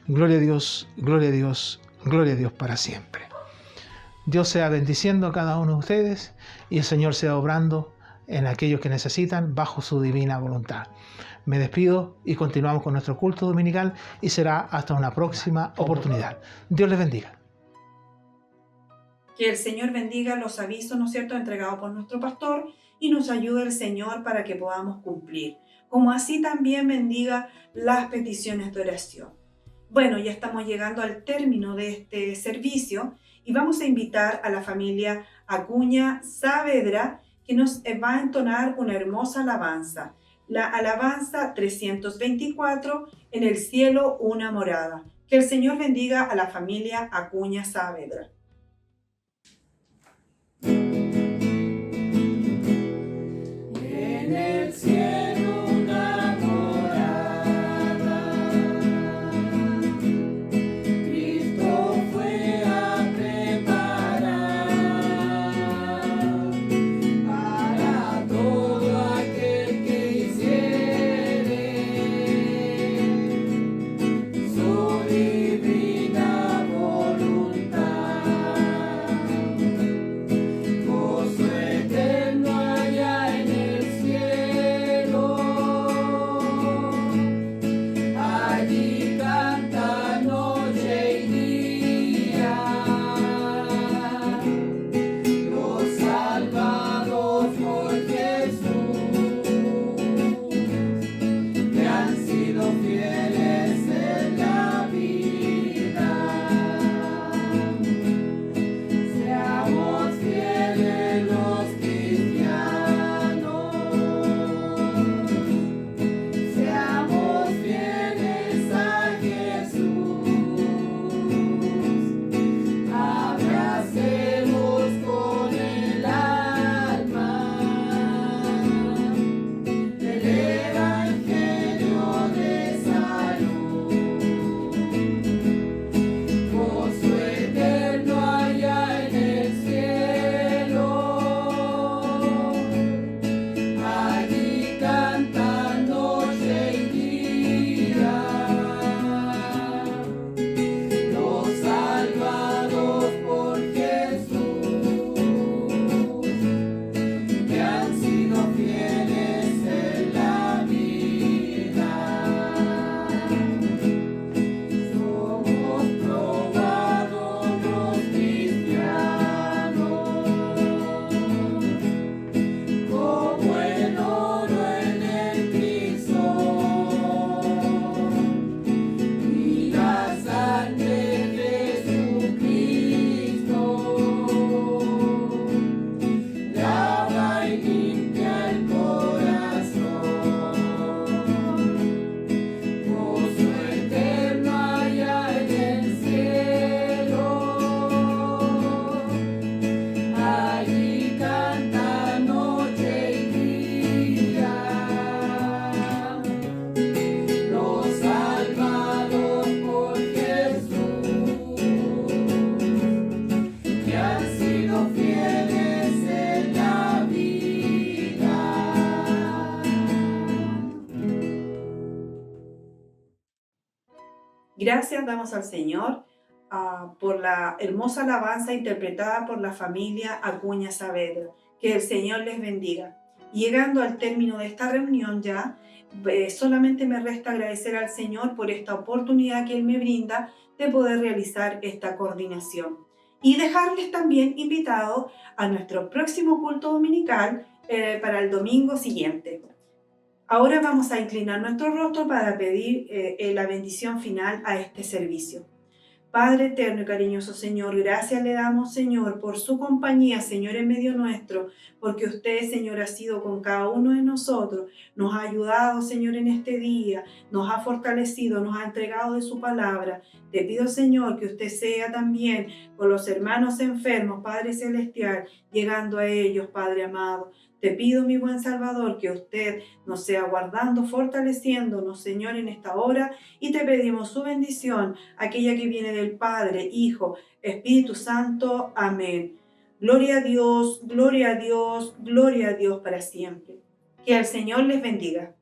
Gloria a Dios, gloria a Dios, gloria a Dios para siempre. Dios sea bendiciendo a cada uno de ustedes y el Señor sea obrando en aquellos que necesitan bajo su divina voluntad. Me despido y continuamos con nuestro culto dominical y será hasta una próxima oportunidad. Dios les bendiga. Que el Señor bendiga los avisos, ¿no es cierto?, entregados por nuestro pastor y nos ayude el Señor para que podamos cumplir. Como así también bendiga las peticiones de oración. Bueno, ya estamos llegando al término de este servicio y vamos a invitar a la familia Acuña Saavedra que nos va a entonar una hermosa alabanza. La alabanza 324, En el cielo una morada. Que el Señor bendiga a la familia Acuña Saavedra. En el cielo una morada, Cristo fue a preparar para todo aquel que hiciere su divina voluntad. Gracias damos al Señor por la hermosa alabanza interpretada por la familia Acuña Saavedra. Que el Señor les bendiga. Llegando al término de esta reunión ya, solamente me resta agradecer al Señor por esta oportunidad que Él me brinda de poder realizar esta coordinación. Y dejarles también invitados a nuestro próximo culto dominical para el domingo siguiente. Ahora vamos a inclinar nuestro rostro para pedir la bendición final a este servicio. Padre eterno y cariñoso Señor, gracias le damos, Señor, por su compañía, Señor, en medio nuestro, porque usted, Señor, ha sido con cada uno de nosotros, nos ha ayudado, Señor, en este día, nos ha fortalecido, nos ha entregado de su palabra. Te pido, Señor, que usted sea también con los hermanos enfermos, Padre Celestial, llegando a ellos, Padre amado. Te pido, mi buen Salvador, que usted nos sea guardando, fortaleciéndonos, Señor, en esta hora, y te pedimos su bendición, aquella que viene del Padre, Hijo, Espíritu Santo. Amén. Gloria a Dios, gloria a Dios, gloria a Dios para siempre. Que el Señor les bendiga.